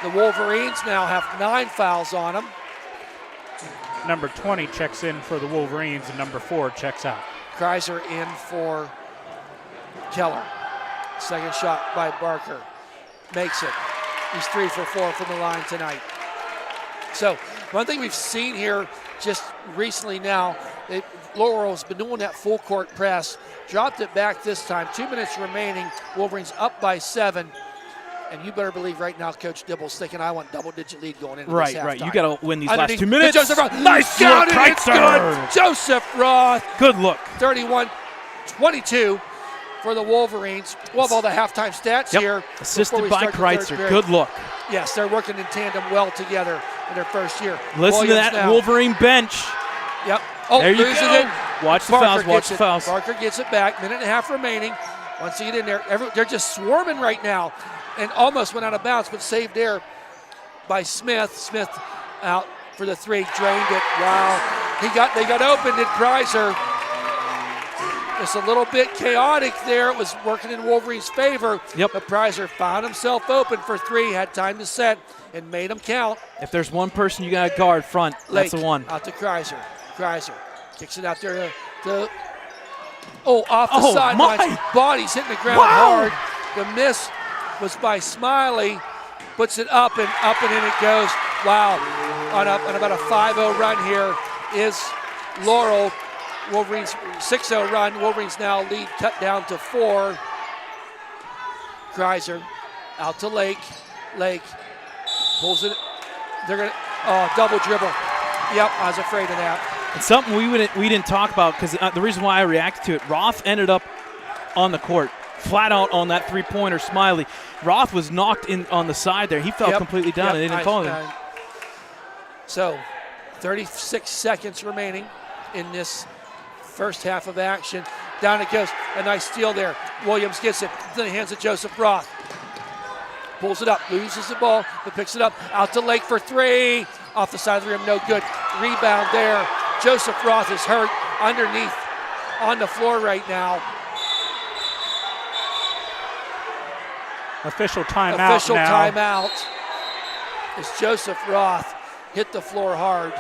The Wolverines now have 9 fouls on them. Number 20 checks in for the Wolverines, and number 4 checks out. Kreiser in for Keller. Second shot by Barker. Makes it. He's 3 for 4 from the line tonight. So one thing we've seen here just recently now, Laurel's been doing that full court press, dropped it back this time. 2 minutes remaining. Wolverines up by 7. And you better believe right now Coach Dibble's thinking, I want double-digit lead going into this halftime. Right. You got to win these last 2 minutes. Joseph Roth. Nice look, look, it's good. Joseph Roth. Good look. 31-22 for the Wolverines. We'll have all the halftime stats here. Assisted by Kreitzer. Good look. Yes, they're working in tandem well together in their first year. Listen to that now. Wolverine bench. Yep. Oh, there you loses go. it. Watch the fouls. Watch the fouls. Barker gets it back. Minute and a half remaining. Once you get in there, they're just swarming right now. And almost went out of bounds, but saved there by Smith. Smith out for the 3, drained it. Wow. They got open, did Kreiser. Just a little bit chaotic there. It was working in Wolverine's favor. Yep. But Kreiser found himself open for 3, had time to set, and made him count. If there's one person you got to guard front, Lake, that's the one. Out to Kreiser. Kreiser kicks it out there to off the sidelines. Body's hitting the ground hard. The miss was by Smiley, puts it up and in it goes. Wow, on about a 5-0 run here is Laurel. Wolverines 6-0 run. Wolverines now lead cut down to 4. Kreiser out to Lake. Lake pulls it. They're gonna double dribble. Yep, I was afraid of that. It's something we didn't talk about because the reason why I reacted to it, Roth ended up on the court. Flat out on that three-pointer, Smiley. Roth was knocked in on the side there. He fell completely down and they didn't call him. So 36 seconds remaining in this first half of action. Down it goes. A nice steal there. Williams gets it. Then he hands it to Joseph Roth. pulls it up, loses the ball, but picks it up. Out to Lake for three. Off the side of the rim, no good. Rebound there. Joseph Roth is hurt underneath on the floor right now. Official timeout Official now. timeout as Joseph Roth hit the floor hard.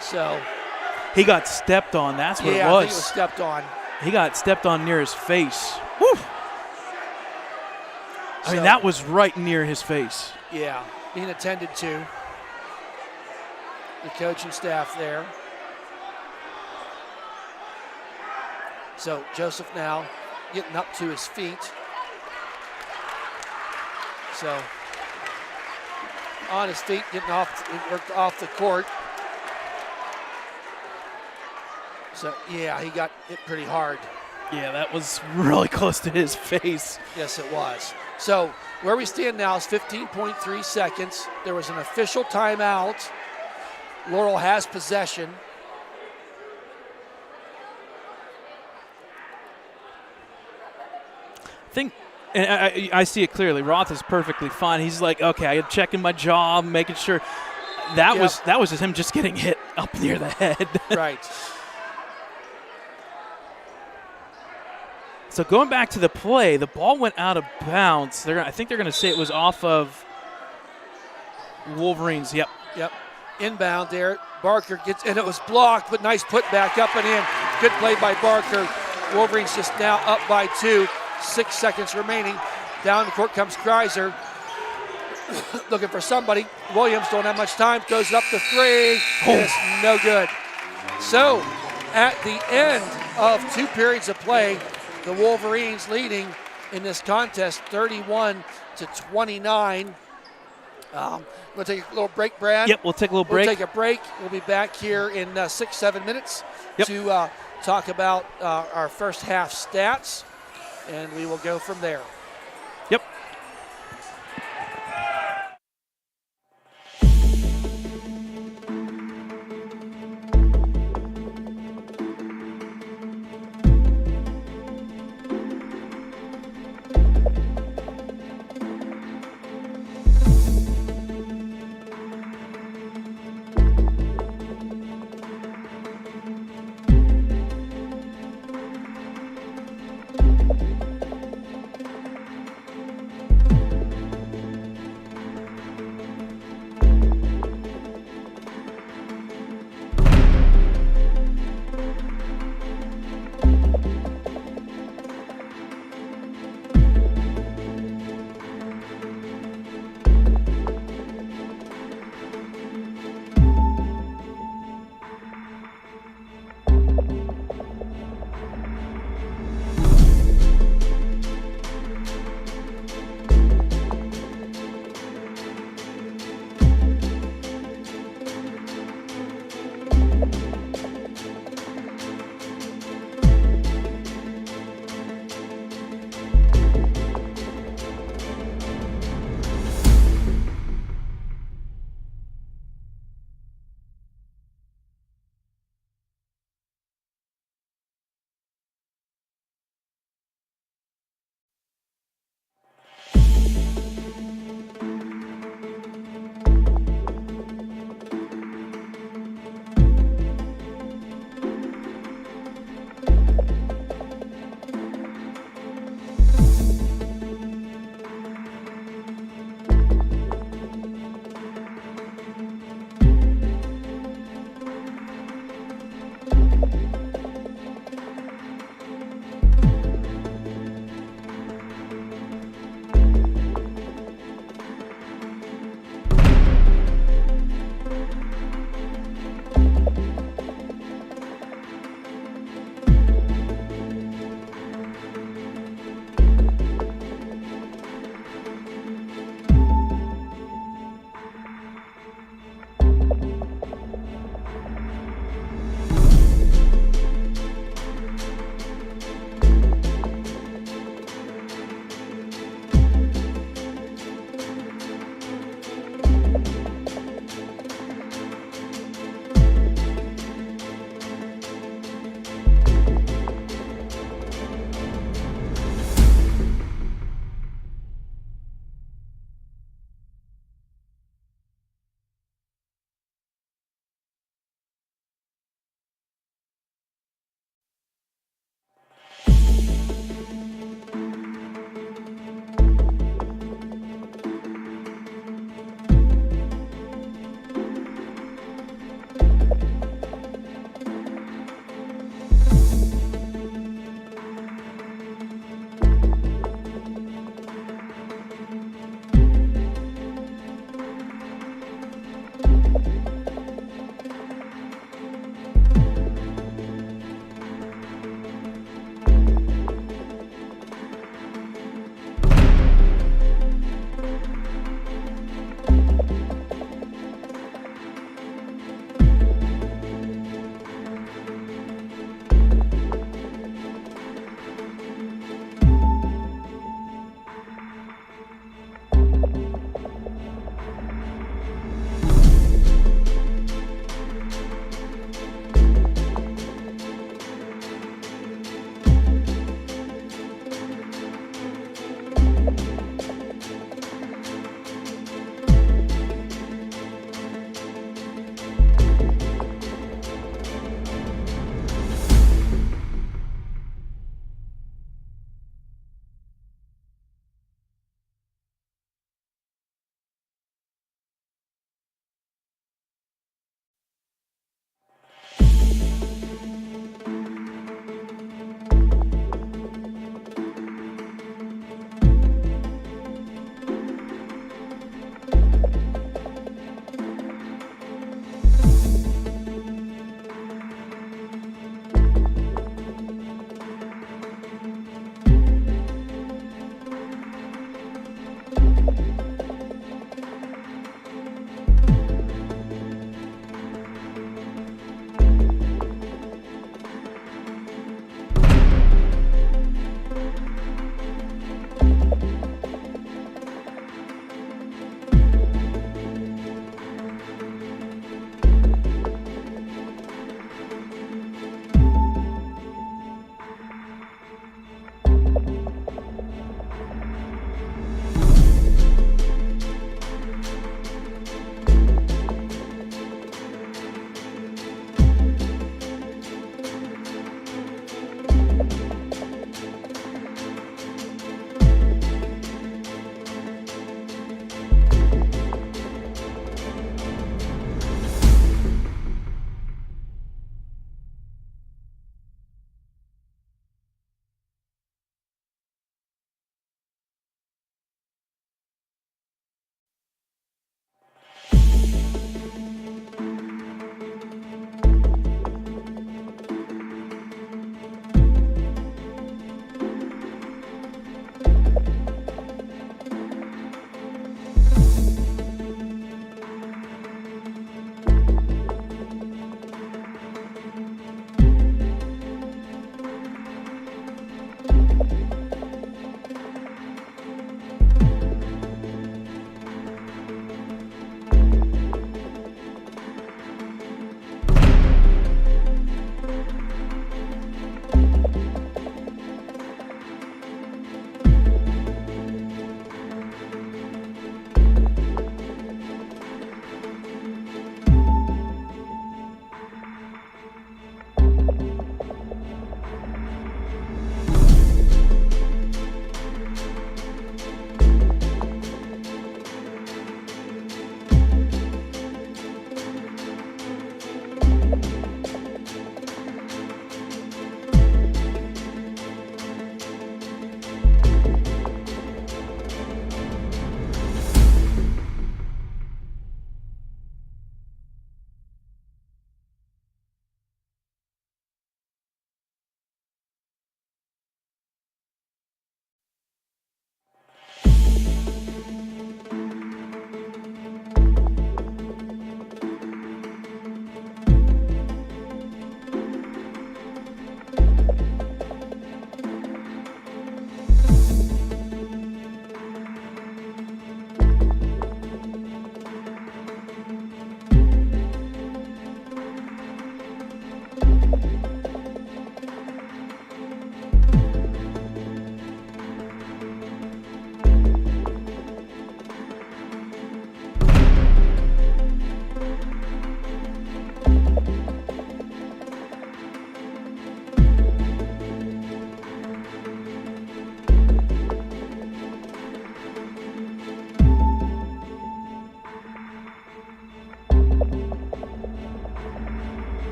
So He got stepped on. That's what it I was. think it was stepped on. He got stepped on near his face. Woo! I mean, So- that was right near his face. Yeah, being attended to. The coaching staff there. So Joseph now getting up to his feet. So on his feet, getting off the court. So yeah, he got hit pretty hard. Yeah, that was really close to his face. Yes, it was. So where we stand now is 15.3 seconds. There was an official timeout. Laurel has possession. I think, and I see it clearly. Roth is perfectly fine. He's like, okay, I'm checking my jaw, making sure. That was just him just getting hit up near the head. Right. So going back to the play, the ball went out of bounds. I think they're going to say it was off of Wolverines. Yep. Inbound there. Barker gets, and it was blocked, but nice put back up and in. Good play by Barker. Wolverines just now up by 2. 6 seconds remaining. Down the court comes Kreiser. Looking for somebody. Williams don't have much time. Throws it up to 3. It's no good. So at the end of 2 periods of play, the Wolverines leading in this contest 31-29. We'll take a little break, Brad. Yep, we'll take a little break. We'll take a break. We'll be back here in 6-7 minutes to talk about our first half stats, and we will go from there. Yep.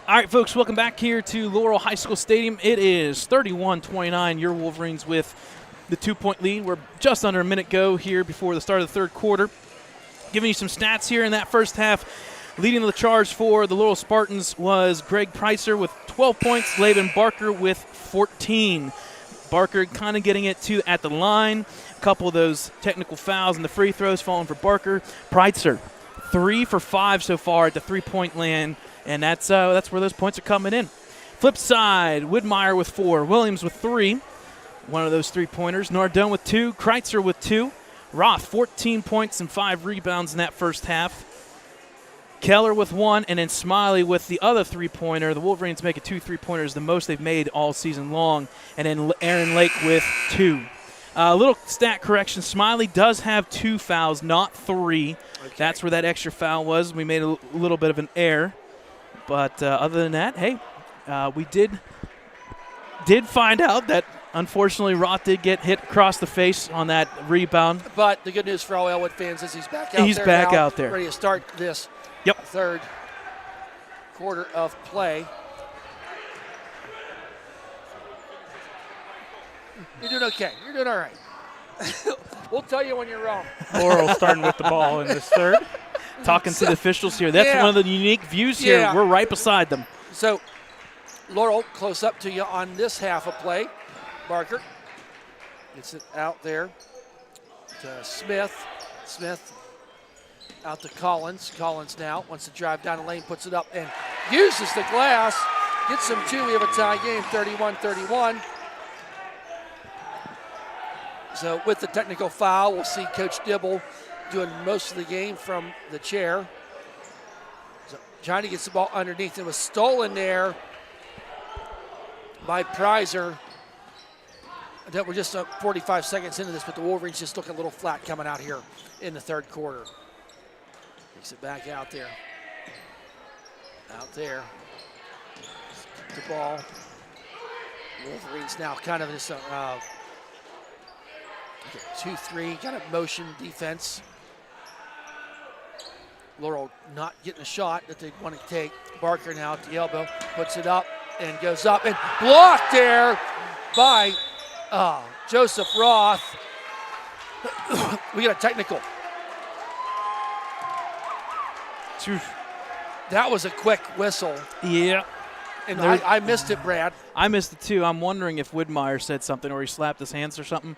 All right, folks, welcome back here to Laurel High School Stadium. It is 31-29, your Wolverines with the 2-point lead. We're just under a minute go here before the start of the third quarter. Giving you some stats here in that first half. Leading the charge for the Laurel Spartans was Greg Pricer with 12 points, Laban Barker with 14. Barker kind of getting it to at the line. A couple of those technical fouls and the free throws falling for Barker. Pricer, 3 for 5 so far at the three-point land. And that's where those points are coming in. Flip side, Widmeyer with 4, Williams with 3. One of those three-pointers. Nardone with 2, Kreitzer with 2. Roth, 14 points and 5 rebounds in that first half. Keller with 1, and then Smiley with the other three-pointer. The Wolverines make it 2 three-pointers, the most they've made all season long. And then Aaron Lake with 2. A little stat correction. Smiley does have 2 fouls, not 3. Okay. That's where that extra foul was. We made a little bit of an error. But other than that, hey, we did find out that, unfortunately, Roth did get hit across the face on that rebound. But the good news for all Ellwood fans is he's back out there. He's back now, out there. Ready to start this third quarter of play. You're doing okay. You're doing all right. We'll tell you when you're wrong. Laurel starting with the ball in this third. Talking to the officials here. That's one of the unique views here. Yeah. We're right beside them. So, Laurel close up to you on this half of play. Barker gets it out there to Smith. Smith out to Collins. Collins now wants to drive down the lane, puts it up, and uses the glass. Gets them 2. We have a tie game, 31-31. So with the technical foul, we'll see Coach Dibble doing most of the game from the chair. So trying to get the ball underneath. It was stolen there by Pricer. We're just 45 seconds into this, but the Wolverines just look a little flat coming out here in the third quarter. Takes it back out there. Out there. The ball. Wolverines now kind of this 2-3 kind of motion defense. Laurel not getting a shot that they want to take. Barker now at the elbow, puts it up and goes up and blocked there by Joseph Roth. We got a technical. That was a quick whistle. Yeah. And I missed it, Brad. I missed it too. I'm wondering if Widmeyer said something or he slapped his hands or something.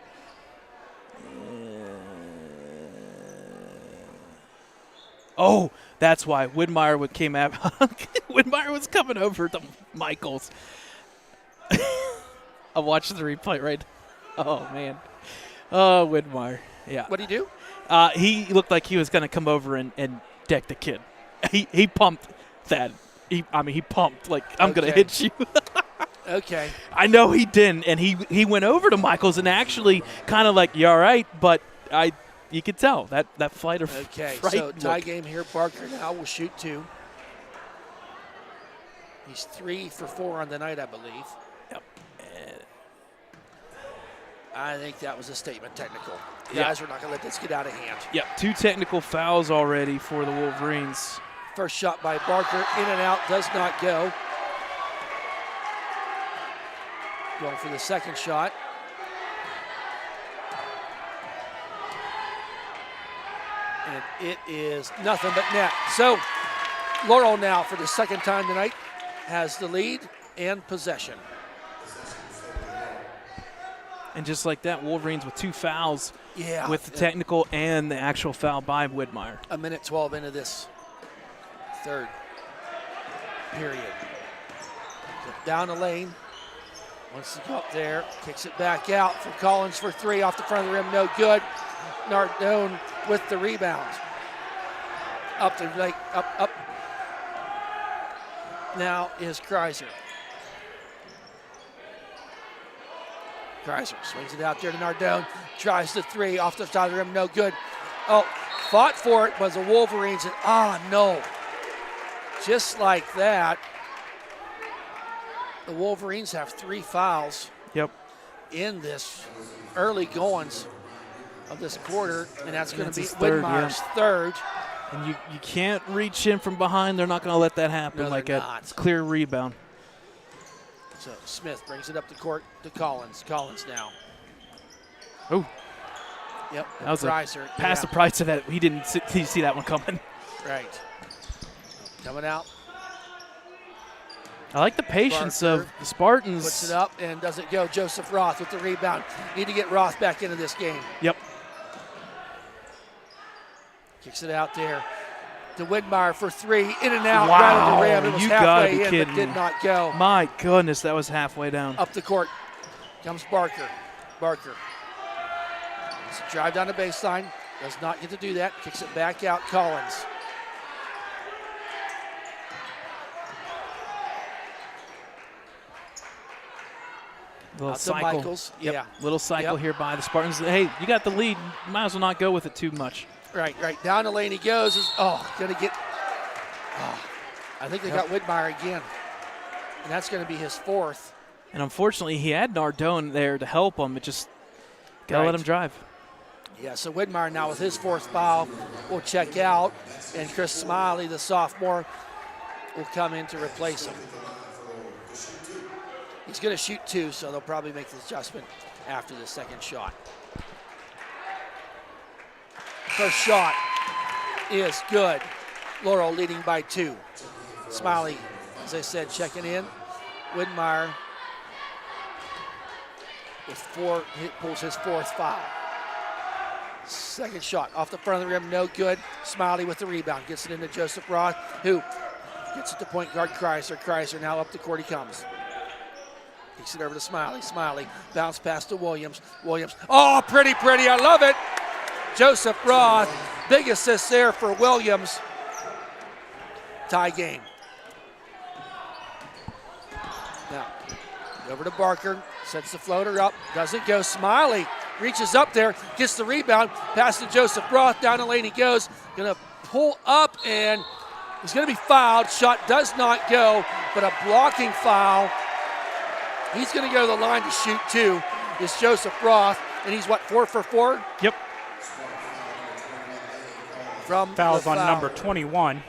Oh, that's why Widmeyer came out. Widmeyer was coming over to Michaels. I watched the replay right. Oh man. Oh, Widmeyer. Yeah. What did he do? He looked like he was going to come over and deck the kid. He pumped that. He pumped like I'm going to hit you. Okay. I know he didn't, and he went over to Michaels and actually kind of like, you all right? But you could tell that flight of okay, fright so tie look. game here. Barker now will shoot 2. He's 3 for 4 on the night, I believe. Yep. I think that was a statement technical. Yeah. Guys, we're not going to let this get out of hand. Yep, 2 technical fouls already for the Wolverines. First shot by Barker, in and out, does not go. Going for the second shot. And it is nothing but net. So Laurel now, for the second time tonight, has the lead and possession. And just like that, Wolverines with 2 fouls with the Yeah. technical and the actual foul by Widmeyer. A minute 12 into this third period. So down the lane. Wants to go up there. Kicks it back out for Collins for 3 off the front of the rim. No good. Nardone with the rebound. Up the like up. Now is Kreiser. Kreiser swings it out there to Nardone. Tries the 3 off the side of the rim. No good. Oh, fought for it was the Wolverines. And no. Just like that, the Wolverines have 3 fouls Yep. in this early goings of this quarter, and that's going to be his third, Widmeyer's third. And you can't reach in from behind. They're not going to let that happen. No, like they're a not. clear rebound. So Smith brings it up the court to Collins. Collins now. Oh, Yep. that was Kreiser. a pass the price of that. He didn't see that one coming. Right. Coming out. I like the patience Barker of the Spartans. Puts it up and doesn't go. Joseph Roth with the rebound. Need to get Roth back into this game. Yep. Kicks it out there to Widmeyer for 3. In and out. Wow, Right at the rim. It was you gotta halfway be in, kidding but did me. not go. My goodness, that was halfway down. Up the court comes Barker. Barker. It's a drive down the baseline. Does not get to do that. Kicks it back out. Collins. Little Out to cycle. Michaels. Yep. Yeah. Little cycle Yep. here by the Spartans. Hey, you got the lead. You might as well not go with it too much. Right. Down the lane he goes. Going to get. I think they got Widmeyer again. And that's going to be his 4th. And unfortunately, he had Nardone there to help him. It just got to let Right. him drive. Yeah, so Widmeyer now with his 4th foul will check out. And Chris Smiley, the sophomore, will come in to replace him. He's going to shoot 2, so they'll probably make the adjustment after the second shot. First shot is good. Laurel leading by 2. Smiley, as I said, checking in. Widmeyer with 4, he pulls his 4th foul. Second shot off the front of the rim, no good. Smiley with the rebound, gets it into Joseph Roth, who gets it to point guard Kreiser. Kreiser now up the court he comes. Kicks it over to Smiley. Smiley bounce pass to Williams. Williams, oh, pretty, I love it. Joseph Roth, big assist there for Williams. Tie game. Now, over to Barker, sets the floater up, doesn't go. Smiley reaches up there, gets the rebound, pass to Joseph Roth, down the lane he goes, gonna pull up and he's gonna be fouled. Shot does not go, but a blocking foul. He's gonna go to the line to shoot 2. It's Joseph Roth, and he's what, 4 for 4? Yep. From Fouls the on foul. number 21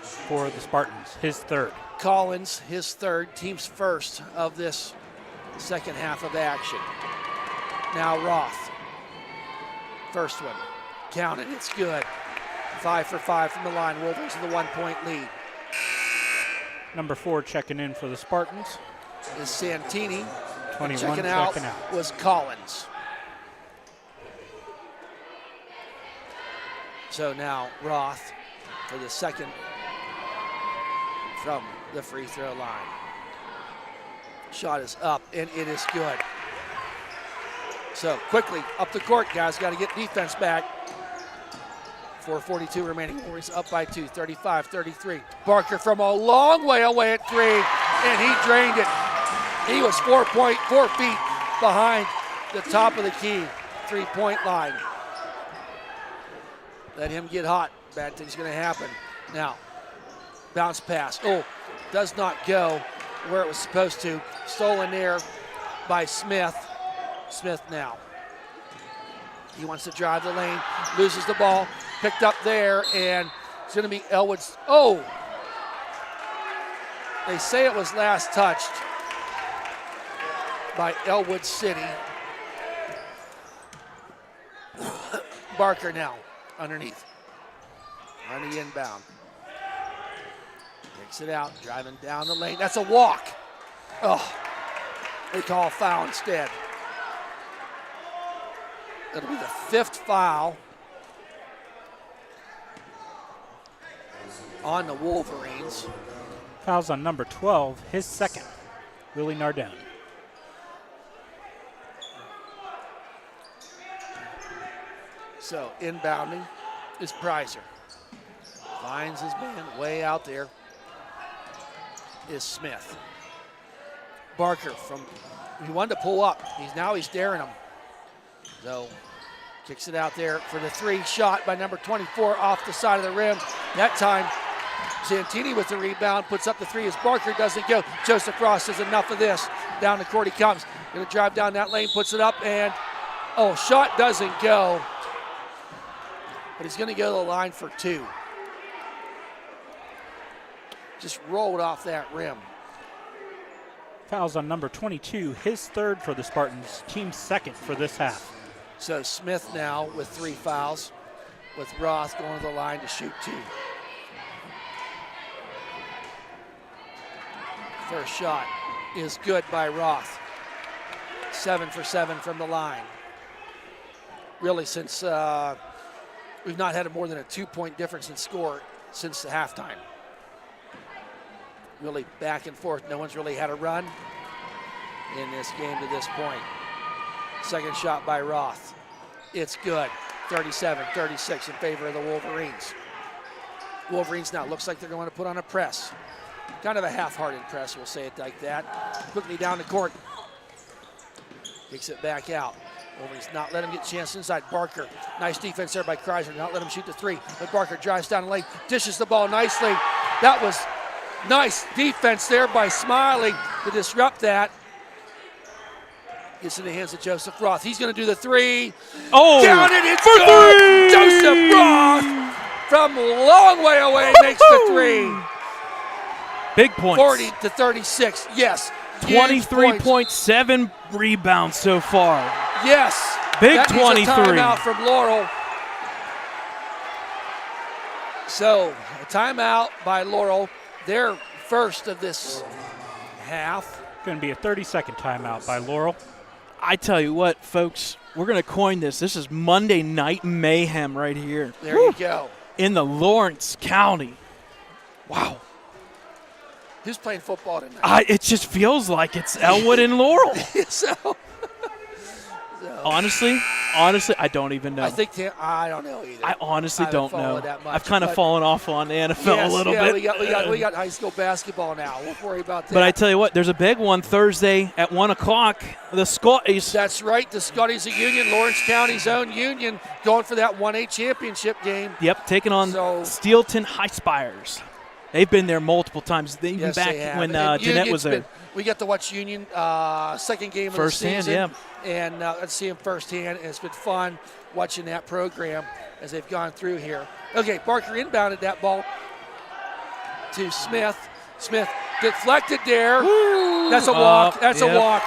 for the Spartans, his 3rd. Collins, his 3rd, team's 1st of this second half of action. Now Roth, first one, counted, it's good. 5 for 5 from the line, Wolverines with a 1-point lead. Number 4 checking in for the Spartans. Is Santini. 21 Checking out checking out. was Collins. So now Roth for the second from the free throw line. Shot is up, and it is good. So quickly up the court, guys. Got to get defense back. 4:42 remaining. Warriors up by 2, 35-33. Barker from a long way away at 3, and he drained it. He was 4 feet behind the top of the key, 3-point line. Let him get hot. Bad thing's going to happen. Now, bounce pass. Oh, does not go where it was supposed to. Stolen there by Smith. Smith now. He wants to drive the lane, loses the ball, picked up there, and it's going to be Ellwood's. Oh! They say it was last touched by Ellwood City. Barker now underneath. On the inbound. Takes it out, driving down the lane. That's a walk. Oh, they call a foul instead. That'll be the 5th foul on the Wolverines. Fouls on number 12, his second, Willie Nardone. So inbounding is Prizer. Finds his man way out there is Smith. Barker he wanted to pull up. He's daring him. So kicks it out there for the 3 shot by number 24 off the side of the rim. That time Santini with the rebound, puts up the 3 as Barker doesn't go. Joseph Ross says enough of this. Down the court he comes. Gonna drive down that lane, puts it up, and shot doesn't go. But he's gonna go to the line for 2. Just rolled off that rim. Fouls on number 22, his 3rd for the Spartans, team's 2nd for this half. So Smith now with 3 fouls, with Roth going to the line to shoot 2. First shot is good by Roth. 7 for 7 from the line. Really, since we've not had more than a 2-point difference in score since the halftime. Really back and forth. No one's really had a run in this game to this point. Second shot by Roth. It's good. 37-36 in favor of the Wolverines. Wolverines now looks like they're going to put on a press. Kind of a half-hearted press, we'll say it like that. Quickly down the court. Kicks it back out. Wolverines not let him get a chance inside. Barker, nice defense there by Kreiser. Not let him shoot the 3. But Barker drives down the lane, dishes the ball nicely. That was nice defense there by Smiley to disrupt that. Gets in the hands of Joseph Roth. He's going to do the 3. Oh, count it, it's for good. 3! Joseph Roth from a long way away makes the 3. Big points. 40-36, yes. 23.7 rebounds so far. Yes. Big that 23. Needs a timeout from Laurel. So, a timeout by Laurel. Their first of this half. Going to be a 30-second timeout by Laurel. I tell you what, folks, we're going to coin this. This is Monday Night Mayhem right here. There you go. In the Lawrence County. Wow. Who's playing football tonight? It just feels like it's Ellwood and Laurel. so, Honestly, I don't even know. I don't know either. I honestly don't know. That much, I've kind of fallen off on the NFL a little bit. We got high school basketball now. We'll worry about that. But I tell you what, there's a big one Thursday at 1 o'clock. The Scotties. That's right. The Scotties of Union, Lawrence County's own Union, going for that 1A championship game. Yep, taking on Steelton High Spires. They've been there multiple times, even back when Jeanette was there. We got to watch Union second game of the season. And let's see them firsthand. And it's been fun watching that program as they've gone through here. Okay, Barker inbounded that ball to Smith. Smith deflected there. Woo! That's a walk. That's a walk.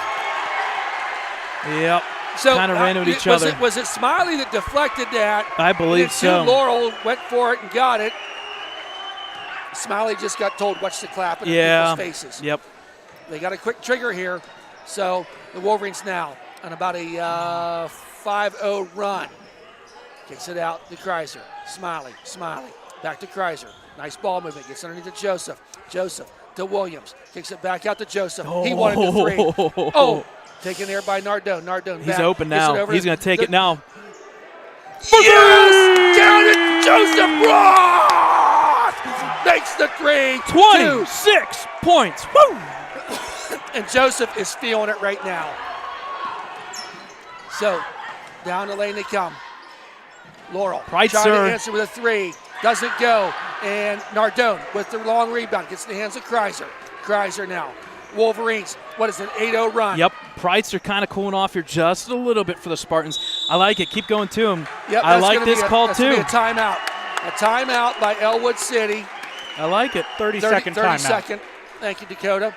Yep. So kind of ran into each other. Was it Smiley that deflected that? I believe so. Laurel went for it and got it. Smiley just got told, watch the clapping in people's faces. Yep. They got a quick trigger here. So the Wolverines now on about a 5-0 run. Kicks it out to Kreiser. Smiley. Back to Kreiser. Nice ball movement. Gets underneath to Joseph. Joseph to Williams. Kicks it back out to Joseph. He wanted the 3. Oh, taken there by Nardone. Nardone He's back. open now. He's going to take it now. Yes! Down it, Joseph Roth! Makes the 3. 26 points. Woo! And Joseph is feeling it right now. So, down the lane they come. Laurel trying to answer with a 3. Doesn't go. And Nardone with the long rebound. Gets in the hands of Kreiser. Kreiser now Wolverines, what is it, 8-0 run? Yep. Price are kind of cooling off here just a little bit for the Spartans. I like it. Keep going to them. Yep, I like this call, that's too. That's going to be a timeout. A timeout by Ellwood City. I like it. 30-second timeout. 30-second. Thank you, Dakota.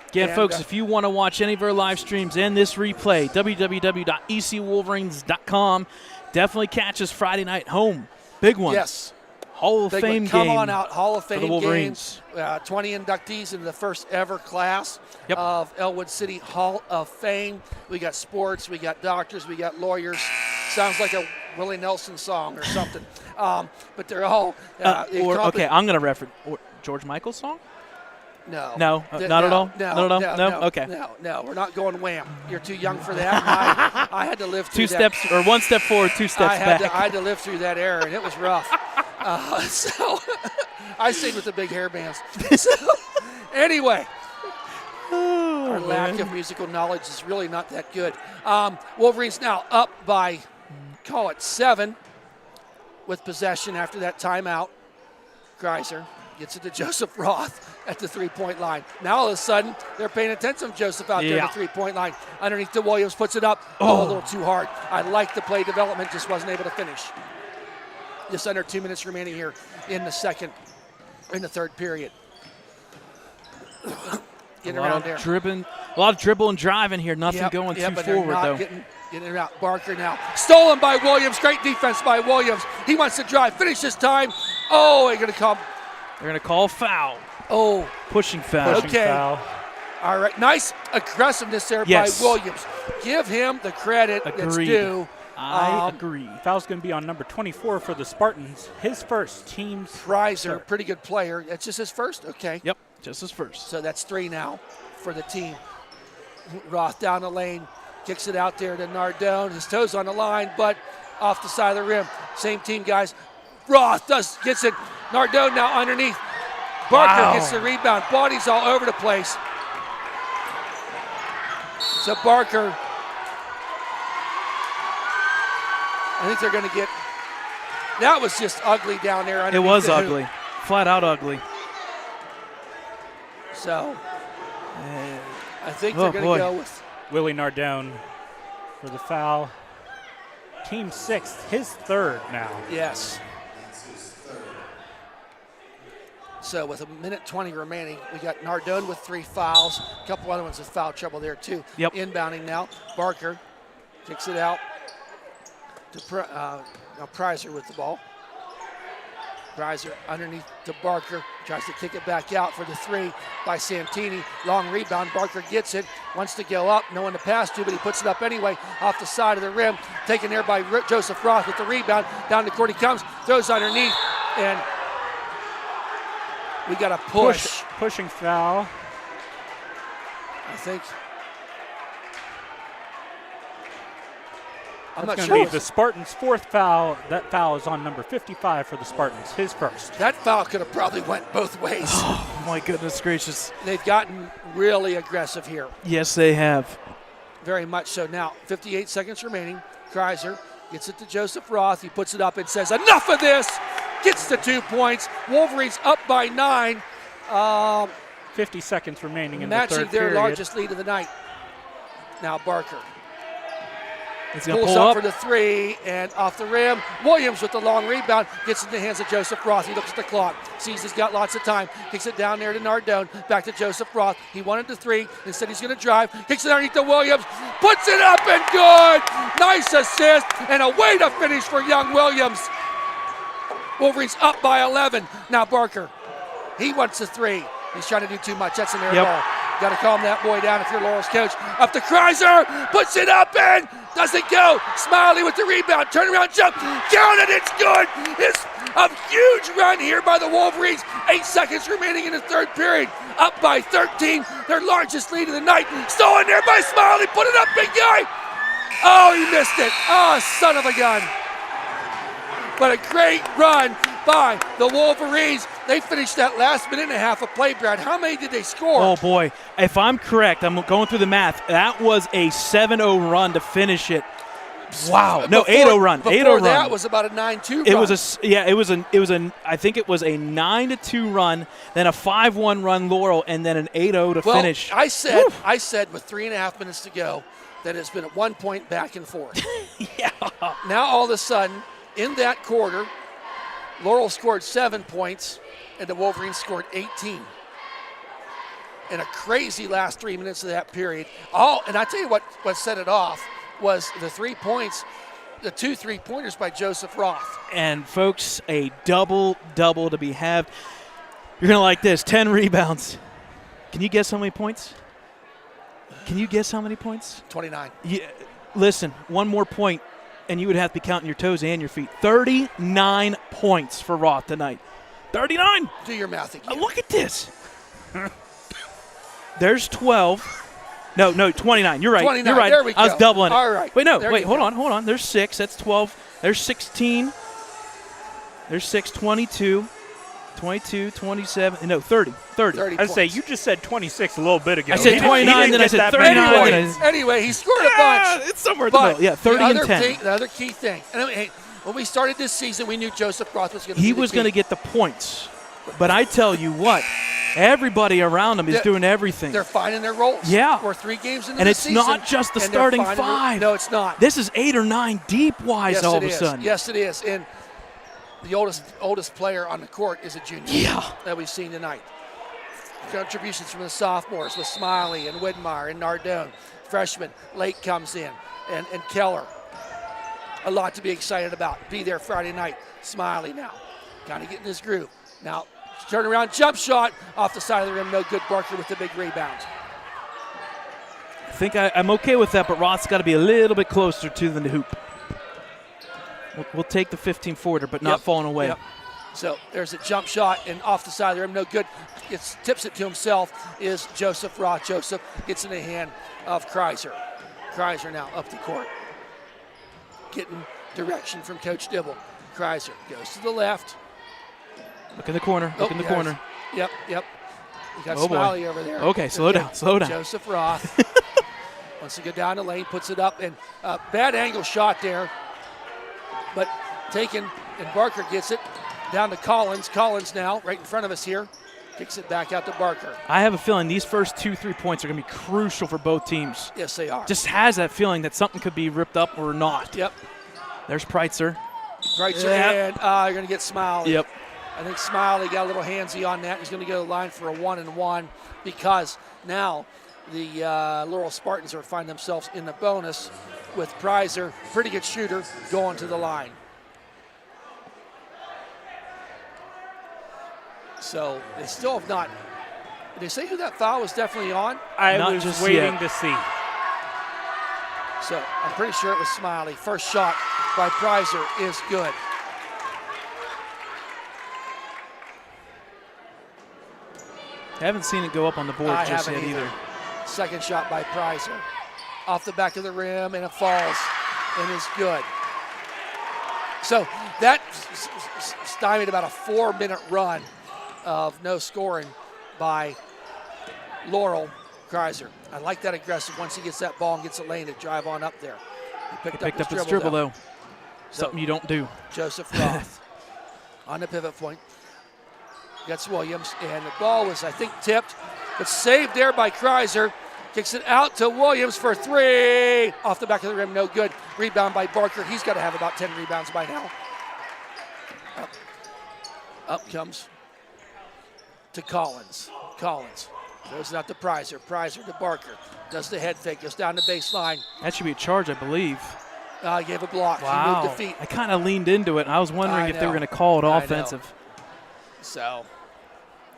Again, folks, if you want to watch any of our live streams and this replay, www.ecwolverines.com. Definitely catch us Friday night home. Big one. Yes. Hall of Fame game. Come on out. Hall of Fame for the Wolverines. games. 20 inductees in the first ever class of Ellwood City Hall of Fame. We got sports. We got doctors. We got lawyers. Sounds like a Willie Nelson song or something. But they're all. I'm going to reference George Michael's song. No. No, not at all? No. Okay. No, we're not going Wham. You're too young for that. I had to live through one step forward, 2 steps back. I had to live through that era, and it was rough. So I stayed with the big hair bands. So anyway, our lack of musical knowledge is really not that good. Wolverines now up by, call it 7, with possession after that timeout. Greiser gets it to Joseph Roth at the three-point line. Now all of a sudden, they're paying attention to Joseph out there at the three-point line. Underneath to Williams, puts it up. A little too hard. I like the play development, just wasn't able to finish. Just under 2 minutes remaining here in the third period. Getting around there. A lot of dribble and driving here. Nothing going too forward, though. Getting it out. Barker now. Stolen by Williams. Great defense by Williams. He wants to drive. Finish this time. Oh, they're going to come. They're going to call foul. Oh. Pushing foul. Okay. All right. Nice aggressiveness there by Williams. Give him the credit that's due. I agree. Foul's going to be on number 24 for the Spartans. His first, team's Prizer, pretty good player. That's just his first? Okay. Yep, just his first. So that's 3 now for the team. Roth down the lane, kicks it out there to Nardone. His toes on the line, but off the side of the rim. Same team, guys. Roth gets it. Nardone now underneath. Barker gets the rebound. Bodies all over the place. So Barker, I think they're going to get. That was just ugly down there. It was ugly, flat out ugly. So I think they're going to go with Willie Nardone for the foul. Team 6th, his 3rd now. Yes. So with 1:20 remaining, we got Nardone with 3 fouls. A couple other ones with foul trouble there too. Yep. Inbounding now. Barker kicks it out to Prizer with the ball. Prizer underneath to Barker. Tries to kick it back out for the 3 by Santini. Long rebound. Barker gets it. Wants to go up. No one to pass to, but he puts it up anyway off the side of the rim. Taken there by Joseph Roth with the rebound. Down the court he comes. Throws underneath. And we got a push. Pushing foul. I think. I'm That's not going sure. to be the Spartans' 4th foul. That foul is on number 55 for the Spartans, his first. That foul could have probably went both ways. Oh, my goodness gracious. They've gotten really aggressive here. Yes, they have. Very much so. Now, 58 seconds remaining. Kreiser gets it to Joseph Roth. He puts it up and says, enough of this. Gets the 2 points. Wolverines up by 9. 50 seconds remaining in the third matching their period. largest lead of the night. Now Barker. He's going to Pulls pull up up for the 3 and off the rim. Williams with the long rebound gets in the hands of Joseph Roth. He looks at the clock, sees he's got lots of time, kicks it down there to Nardone, back to Joseph Roth. He wanted the 3, instead he's going to drive, kicks it underneath to Williams, puts it up and good. Nice assist and a way to finish for young Williams. Wolverines up by 11. Now Barker, he wants the 3. He's trying to do too much. That's an air ball. Got to calm that boy down if you're Laurel's coach. Up to Kreiser, puts it up and doesn't go. Smiley with the rebound, turnaround jump, count it, it's good. It's a huge run here by the Wolverines. 8 seconds remaining in the third period. Up by 13, their largest lead of the night. Stolen there by Smiley, put it up, big guy. Oh, he missed it. Oh, son of a gun. But a great run by the Wolverines. They finished that last minute and a half of play, Brad. How many did they score? Oh, boy. If I'm correct, I'm going through the math. That was a 7-0 run to finish it. Wow. No, Before- 8-0 run. 8-0 Before run. that was about a 9-2 It run. was I think it was a 9-2 run, then a 5-1 run Laurel, and then an 8-0 to finish. I said with 3.5 minutes to go that it's been at 1 point back and forth. Yeah. Now all of a sudden, in that quarter, Laurel scored 7 points, and the Wolverines scored 18. In a crazy last 3 minutes of that period. And I tell you what set it off was the 3 points, the 2 3-pointers by Joseph Roth. And folks, a double-double to be had. You're gonna like this: 10 rebounds. Can you guess how many points? 29. Yeah. Listen, one more point, and you would have to be counting your toes and your feet. 39 points for Roth tonight. 39. Do your math again. Look at this. There's 12. No, 29. You're right. 29. You're right. There we I was go. doubling it. All right. Wait, There you hold go. on. There's 6. That's 12. There's 16. There's 6, 22, 27. No, 30. 30 I'd say points. you just said 26 a little bit ago. I said He 29, didn't then I get said that many 39. points. Anyway, he scored a bunch. It's somewhere in the But middle. Yeah, 30 and 10. The other key thing, and I mean, hey, when we started this season, we knew Joseph Roth was going to He was going to get the points. But I tell you what, everybody around him is doing everything. They're finding their roles. Yeah. We're 3 games into And the it's season. not just the and they're starting finding 5. No, it's not. This is 8 or 9 deep wise Yes, all it of a is. sudden. Yes, it is. And the oldest player on the court is a junior. Yeah. That we've seen tonight. Contributions from the sophomores with Smiley and Widmeyer and Nardone. Freshman, Lake comes in, and Keller. A lot to be excited about. Be there Friday night. Smiley now. Kind of getting his groove. Now, turn around, jump shot off the side of the rim. No good. Barker with the big rebound. I think I'm okay with that, but Roth's got to be a little bit closer to the hoop. We'll take the 15-footer, but not falling away. Yep. So there's a jump shot, and off the side of the rim, no good. Tips it to himself is Joseph Roth. Joseph gets in the hand of Kreiser. Kreiser now up the court. Getting direction from Coach Dibble. Kreiser goes to the left. Look in the corner. Look in the corner. Yep. You got Oh, boy. Smiley over there. Okay, slow down. Joseph Roth wants to go down the lane, puts it up, and bad angle shot there. But taken, and Barker gets it down to Collins. Collins now right in front of us here. Kicks it back out to Barker. I have a feeling these first 2-3 points are going to be crucial for both teams. Yes, they are. Just has that feeling that something could be ripped up or not. Yep. There's Preitzer. Right, Yep. and you're going to get Smiley. Yep. I think Smiley got a little handsy on that. He's going to go to the line for a 1-and-1 because now the Laurel Spartans are finding themselves in the bonus with Preitzer, pretty good shooter, going to the line. So they still have not. Did they say who that foul was definitely on? I Not was just waiting yet. to see. So I'm pretty sure it was Smiley. First shot by Preitzer is good. I haven't seen it go up on the board I just haven't yet either. Second shot by Preitzer. Off the back of the rim, and it falls and is good. So that stymied about a 4-minute run of no scoring by Laurel. Kreiser. I like that aggressive. Once he gets that ball and gets a lane to drive on up there. He Picked up his dribble, though. Something you don't do. Joseph Roth on the pivot point. Gets Williams, and the ball was, I think, tipped, but saved there by Kreiser. Kicks it out to Williams for 3. Off the back of the rim, no good. Rebound by Barker. He's got to have about 10 rebounds by now. Up comes to Collins. Collins throws it out to Preitzer. Preitzer to Barker. Does the head fake. Goes down the baseline. That should be a charge, I believe. He gave a block. Wow. He moved the feet. I kind of leaned into it, and I was wondering I if they were know. going to call it I know. offensive. So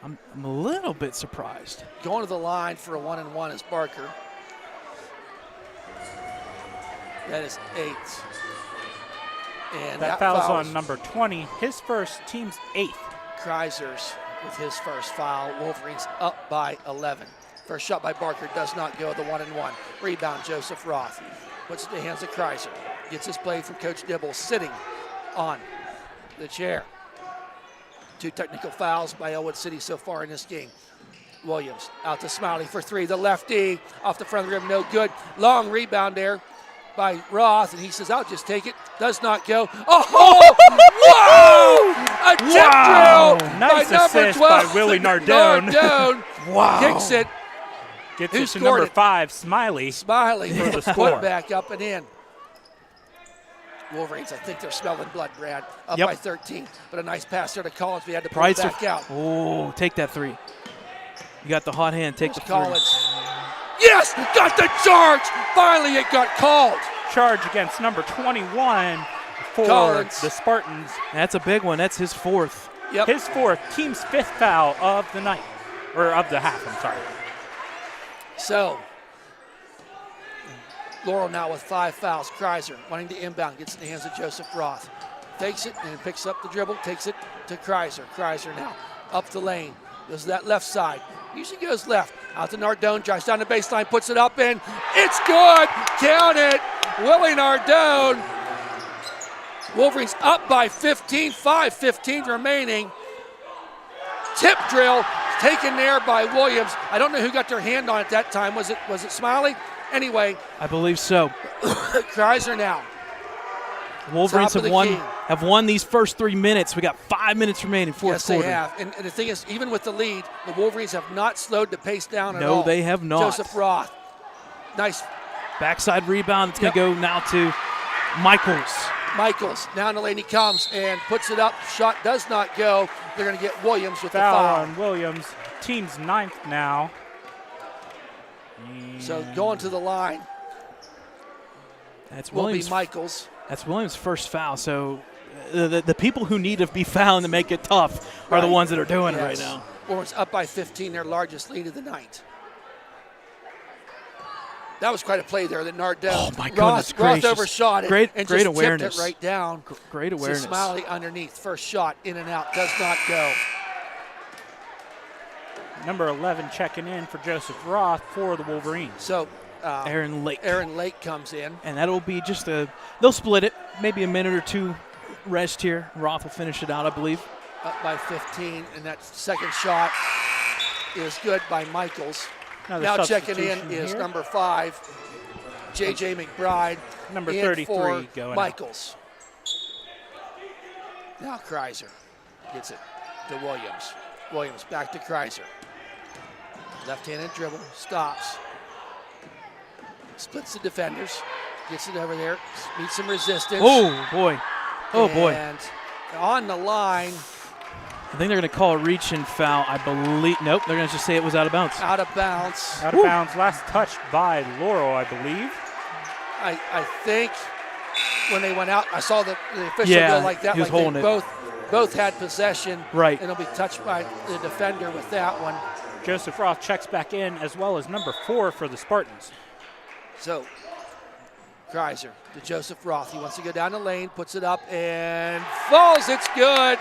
I'm a little bit surprised. going to the line for a 1-and-1 is Barker. That is 8. And That foul's fouls on number 20, his first, team's 8th. Kreiser's with his first foul. Wolverines up by 11. First shot by Barker does not go. The 1-and-1. Rebound, Joseph Roth. Puts it in the hands of Kreiser. Gets his play from Coach Dibble sitting on the chair. 2 technical fouls by Ellwood City so far in this game. Williams out to Smiley for 3. The lefty off the front of the rim, no good. Long rebound there by Roth, and he says, I'll just take it. Does not go. Oh, wow! A tip drill Nice by number assist 12. by Willie Nardone. Nardone Wow. kicks it. Gets Who it to scored number it? 5, Smiley. Smiley For the put score. it back up and in. Wolverines, I think they're smelling blood, Brad. Up Yep. by 13. But a nice pass there to Collins. We had to pull Price it back out. Oh, take that 3. You got the hot hand. Take the 3. Collins. Yes! Got the charge! Finally, it got called. Charge against number 21 for Collins. the Spartans. That's a big one. That's his 4th. Yep. His 4th, team's 5th foul of the night. Or of the half, I'm sorry. So, Laurel now with 5 fouls. Kreiser wanting to inbound, gets in the hands of Joseph Roth. Takes it and picks up the dribble, takes it to Kreiser. Kreiser now up the lane, goes to that left side. Usually goes left, out to Nardone, drives down the baseline, puts it up and it's good. Count it, Willie Nardone. Wolverines up by 15, 5:15 remaining. Tip drill taken there by Williams. I don't know who got their hand on it that time. Was it Smiley? Anyway, I believe so. Kreiser now. Wolverines Top of the key. have won these first 3 minutes. We got 5 minutes remaining, fourth Yes, quarter. they have. And the thing is, even with the lead, the Wolverines have not slowed the pace down at all. No, they have not. Joseph Roth. Nice. Backside rebound. It's going to go now to Michaels. Down the lane he comes and puts it up. Shot does not go. They're going to get Williams with Foul the foul. on Williams. Team's 9th now. So going to the line That's will Williams. be Michaels. That's Williams' first foul. So the people who need to be fouling to make it tough are the Right. ones that are doing it right Yes. now. Wolverines up by 15, their largest lead of the night. That was quite a play there that Nardone. Oh, my goodness Roth gracious. overshot it Great and great just awareness. tipped it right down. Great To awareness. Smiley underneath. First shot in and out. Does not go. Number 11 checking in for Joseph Roth for the Wolverines. So Aaron Lake. Aaron Lake comes in. And that'll be just they'll split it. Maybe a minute or two rest here. Roth will finish it out, I believe. Up by 15, and that second shot is good by Michaels. Another Now checking in substitution is here. number 5, J.J. McBride. Number in 33 for going out. Michaels. Now Kreiser gets it to Williams. Williams back to Kreiser. Left-handed dribble, stops. Splits the defenders, gets it over there, meets some resistance. Oh, boy. Oh, boy. And on the line, I think they're going to call a reach and foul. I believe. Nope, they're going to just say it was out of bounds. out of bounds. Out of bounds. Last touched by Laurel, I believe. I think when they went out, I saw the official Yeah, go like that. he was like they holding it. both had possession. Right. And it'll be touched by the defender with that one. Joseph Roth checks back in, as well as number 4 for the Spartans. So Kreiser to Joseph Roth. He wants to go down the lane, puts it up and falls. It's good.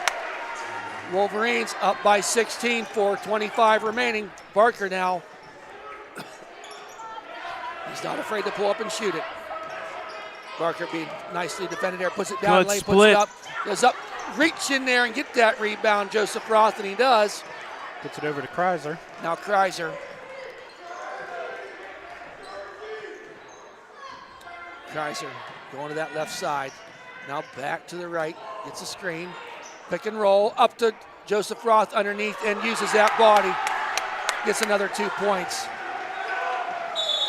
Wolverines up by 16, 4:25 remaining. Barker now. He's not afraid to pull up and shoot it. Barker being nicely defended there, puts it down Good lane, split. puts it up, goes up, reach in there and get that rebound, Joseph Roth, and he does. Puts it over to Kreiser. Now Kreiser. Kreiser going to that left side. Now back to the right, gets a screen. Pick and roll, up to Joseph Roth underneath and uses that body. Gets another 2 points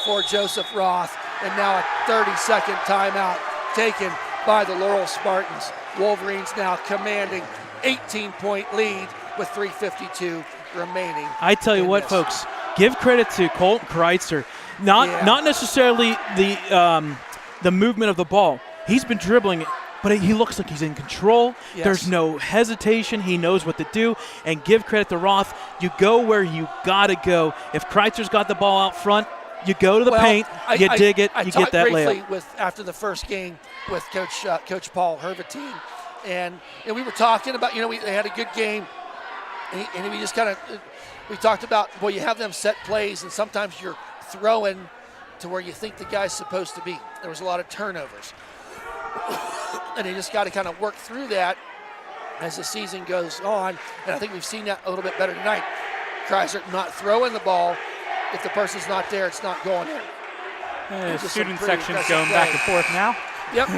for Joseph Roth. And now a 30-second timeout taken by the Laurel Spartans. Wolverines now commanding 18-point lead with 3:52 remaining. I tell you in what, this. folks, give credit to Colton Kreitzer. Not necessarily the movement of the ball. He's been dribbling it, but he looks like he's in control. Yes. There's no hesitation. He knows what to do. And give credit to Roth. You go where you got to go. If Kreitzer's got the ball out front, you go to the paint, you dig it, you get that layup. After the first game with Coach Paul Hervatine, and we were talking about, they had a good game, and we just kind of we talked about, well, you have them set plays, and sometimes you're throwing to where you think the guy's supposed to be. There was a lot of turnovers, and you just got to kind of work through that as the season goes on, and I think we've seen that a little bit better tonight. Kreiser not throwing the ball. If the person's not there, it's not going in. Student section's going back and forth now. Yep.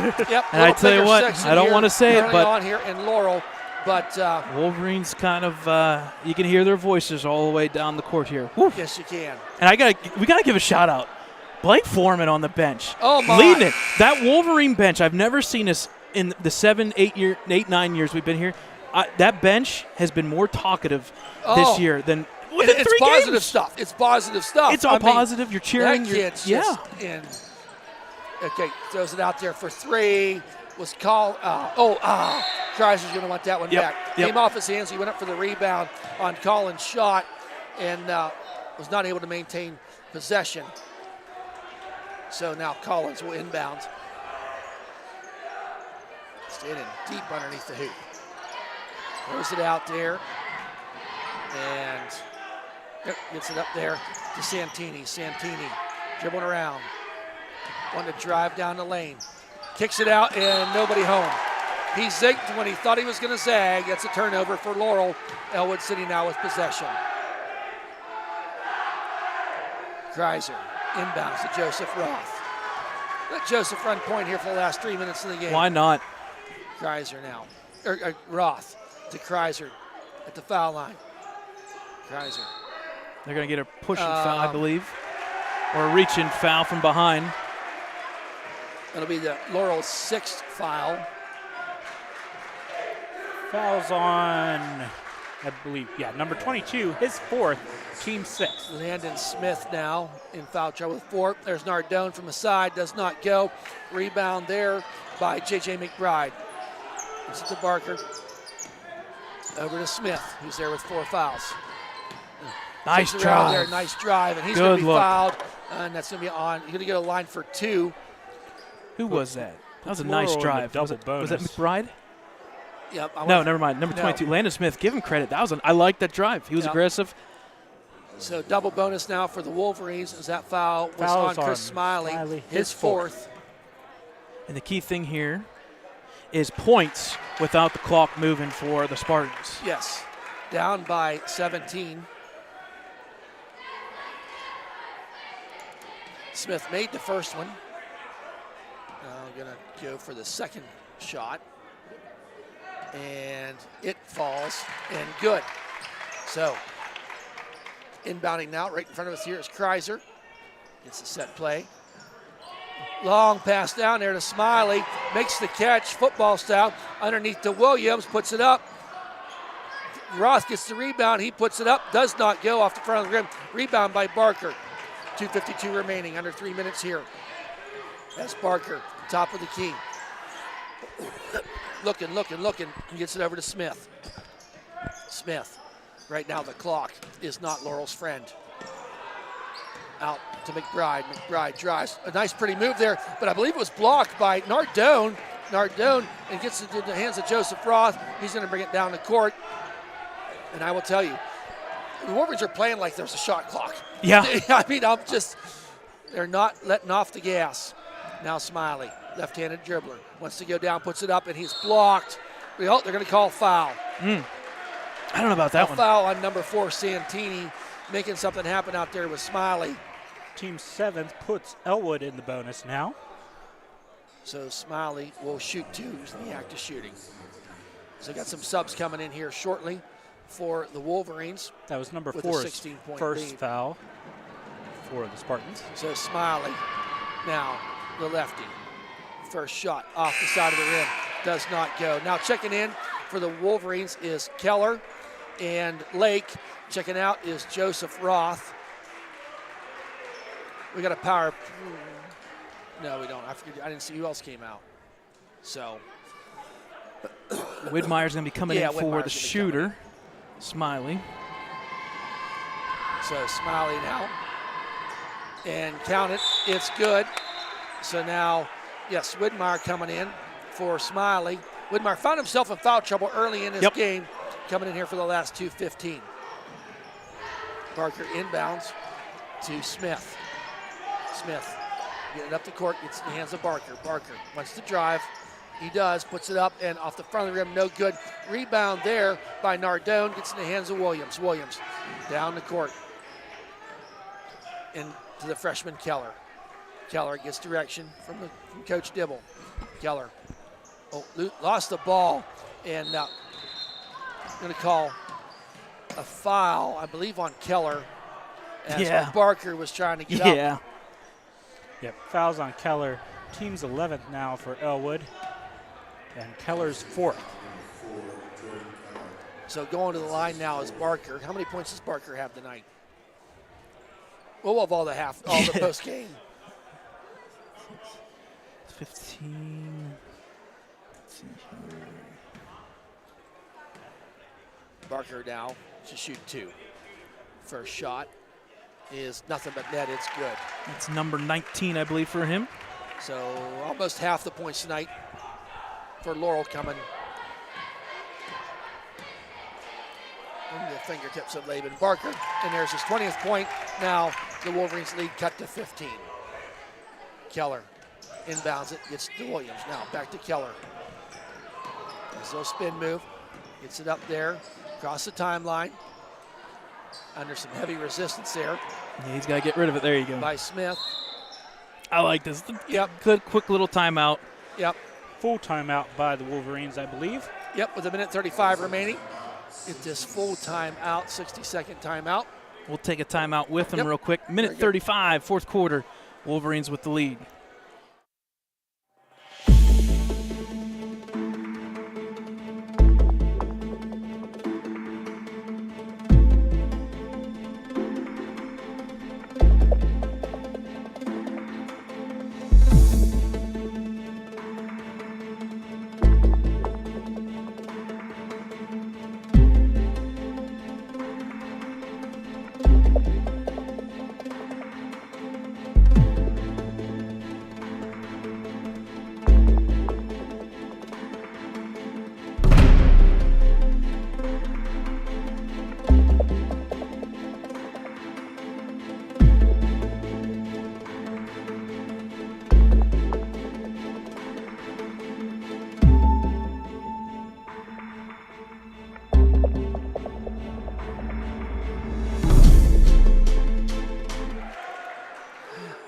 And I tell you what, section I don't here want to say it, early but on here in Laurel, but Wolverines kind of, you can hear their voices all the way down the court here. Whew. yes, you can. And we gotta give a shout out. Blake Foreman on the bench. Oh, my. Leading it. That Wolverine bench, I've never seen this in the 9 years we've been here. That bench has been more talkative this year than within it's 3 positive games. stuff. It's positive stuff. It's all positive. You're cheering. That kid's yeah. just in. Okay, throws it out there for 3. Was called. Kreiser's going to want that one back. Came off his hands. He went up for the rebound on Collins' shot and was not able to maintain possession. So now Collins will inbound. Standing deep underneath the hoop. Throws it out there. And gets it up there to Santini. Santini dribbling around. Wanted to drive down the lane. Kicks it out and nobody home. He zigged when he thought he was going to zag. That's a turnover for Laurel. Ellwood City now with possession. Kreiser inbounds to Joseph Roth. Let Joseph run point here for the last 3 minutes of the game. Why not? Kreiser now. Roth to Kreiser at the foul line. Kreiser. They're going to get a pushing foul, I believe, or a reaching foul from behind. It'll be the Laurel's 6th foul. Fouls on, I believe, number 22, his 4th, team 6. Landon Smith now in foul trouble with 4. There's Nardone from the side, does not go. Rebound there by J.J. McBride. It's to Barker. Over to Smith, who's there with 4 fouls. Nice Takes it around drive. there, nice drive, and he's Good going to be look. fouled, and that's going to be on. He's going to get a line for 2. Who was that? That was a nice drive. Was that McBride? Yep. No, never mind. Number 22, Landon Smith. Give him credit. I like that drive. He was aggressive. So double bonus now for the Wolverines as that foul was on Chris Smiley, his 4th. And the key thing here is points without the clock moving for the Spartans. Yes, down by 17. Smith made the first one. Now going to go for the second shot. And it falls and good. So inbounding now right in front of us here is Kreiser. It's a set play. Long pass down there to Smiley. Makes the catch, football style, underneath to Williams, puts it up. Roth gets the rebound, he puts it up, does not go off the front of the rim. Rebound by Barker. 2:52 remaining, under 3 minutes here. That's Barker, top of the key. Looking, and gets it over to Smith. Smith, right now the clock is not Laurel's friend. Out to McBride. McBride drives. A nice, pretty move there, but I believe it was blocked by Nardone. Nardone, and gets it in the hands of Joseph Roth. He's going to bring it down the court. And I will tell you, the Wolverines are playing like there's a shot clock. Yeah. I mean, they're not letting off the gas. Now Smiley, left-handed dribbler, wants to go down, puts it up, and he's blocked. Well, they're going to call foul. I don't know about that one. Foul on number 4, Santini, making something happen out there with Smiley. Team 7 puts Ellwood in the bonus now. So Smiley will shoot 2. He's in the act of shooting. So got some subs coming in here shortly for the Wolverines. That was number with a 4's 16-point first lead. foul for the Spartans. So Smiley now the lefty. First shot off the side of the rim. Does not go. Now checking in for the Wolverines is Keller and Lake. Checking out is Joseph Roth. We got a power. No, we don't. I didn't see who else came out. So Widmeyer's going to be coming in for Widmeyer's the shooter. Smiley. So Smiley now. And count it. It's good. So now, yes, Widmeyer coming in for Smiley. Widmeyer found himself in foul trouble early in this game, coming in here for the last 2:15. Barker inbounds to Smith. Smith getting it up the court, gets in the hands of Barker. Barker wants to drive. He does, puts it up and off the front of the rim, no good. Rebound there by Nardone, gets in the hands of Williams. Williams down the court. And to the freshman Keller. Keller gets direction from Coach Dibble. Keller lost the ball, and going to call a foul, I believe, on Keller as Barker was trying to get up. Yeah. Yep, fouls on Keller. Team's 11th now for Ellwood, and Keller's 4th. So going to the line now is Barker. How many points does Barker have tonight? Well, of all the post game. 15. Let's see here. Barker now to shoot 2. First shot is nothing but net. It's good. It's number 19, I believe, for him. So almost half the points tonight for Laurel coming from the fingertips of Laban Barker. And there's his 20th point. Now the Wolverines lead cut to 15. Keller inbounds it, gets to Williams. Now back to Keller. Nice little spin move. Gets it up there, across the timeline. Under some heavy resistance there. Yeah, he's got to get rid of it. There you go. By Smith. I like this. Yep. Good, quick little timeout. Yep. Full timeout by the Wolverines, I believe. Yep, with 1:35 remaining. Get this full timeout, 60-second timeout. We'll take a timeout with them real quick. Minute 35, fourth quarter. Wolverines with the lead.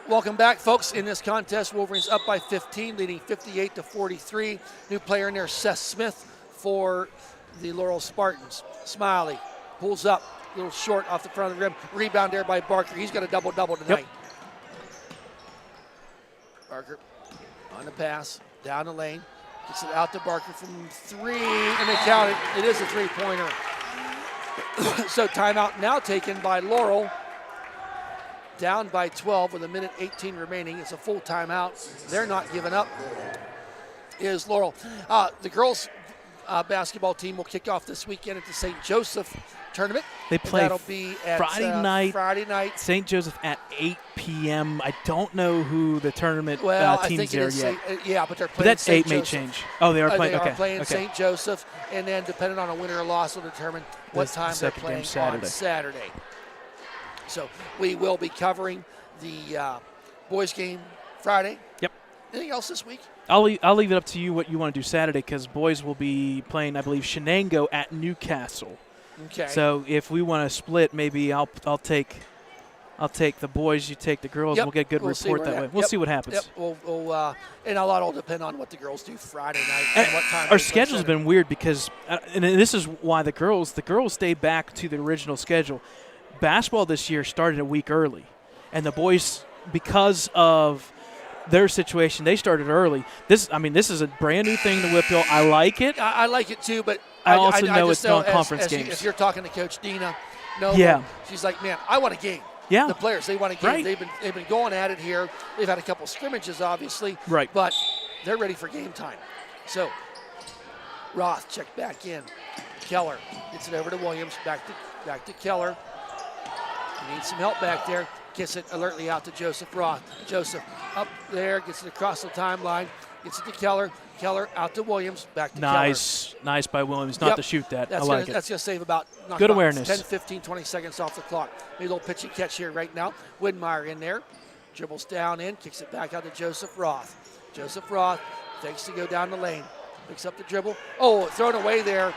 Welcome back, folks. In this contest, Wolverines up by 15, leading 58-43. New player in there, Seth Smith for the Laurel Spartans. Smiley pulls up, a little short off the front of the rim. Rebound there by Barker. He's got a double-double tonight. Barker on the pass, down the lane. Gets it out to Barker from 3, and they count it. It is a three-pointer. So timeout now taken by Laurel. Down by 12 with 1:18 remaining. It's a full timeout. They're not giving up. Is Laurel. The girls basketball team will kick off this weekend at the St. Joseph tournament. They play that'll be at Friday night. St. Joseph at 8 p.m. I don't know who the tournament teams there yet. But they're playing. But that's St. 8 may Joseph. change. Oh, they are playing. They okay. are playing okay. St. Joseph, and then depending on a win or a loss will determine what time they're playing on Saturday. So we will be covering the boys game Friday. Yep. Anything else this week? I'll leave it up to you what you want to do Saturday, because boys will be playing, I believe, Shenango at Newcastle. Okay. So if we want to split, maybe I'll take the boys, you take the girls. Yep. We'll get a good report that way. We'll see what happens. Yep. We'll and a lot will depend on what the girls do Friday night and what time. Our schedule's been weird because, and this is why the girls stay back to the original schedule. Basketball this year started a week early, and the boys, because of their situation, they started early. This is a brand new thing to Whipple. I like it. I like it too, but I also know just it's non-conference games. If you're talking to Coach Dina, she's like, man, I want a game. Yeah. The players, they want a game. Right. They've been going at it here. They've had a couple scrimmages, obviously. Right. But they're ready for game time. So Roth checked back in. Keller gets it over to Williams. Back to Keller. He needs some help back there. Gets it alertly out to Joseph Roth. Joseph up there, gets it across the timeline. Gets it to Keller. Keller out to Williams. Back to Keller. Nice by Williams not to shoot that. That's I like it. That's going to save about good awareness. 10, 15, 20 seconds off the clock. Maybe a little pitch and catch here right now. Widmeyer in there. Dribbles down in, kicks it back out to Joseph Roth. Joseph Roth fakes to go down the lane. Picks up the dribble. Oh, thrown away there.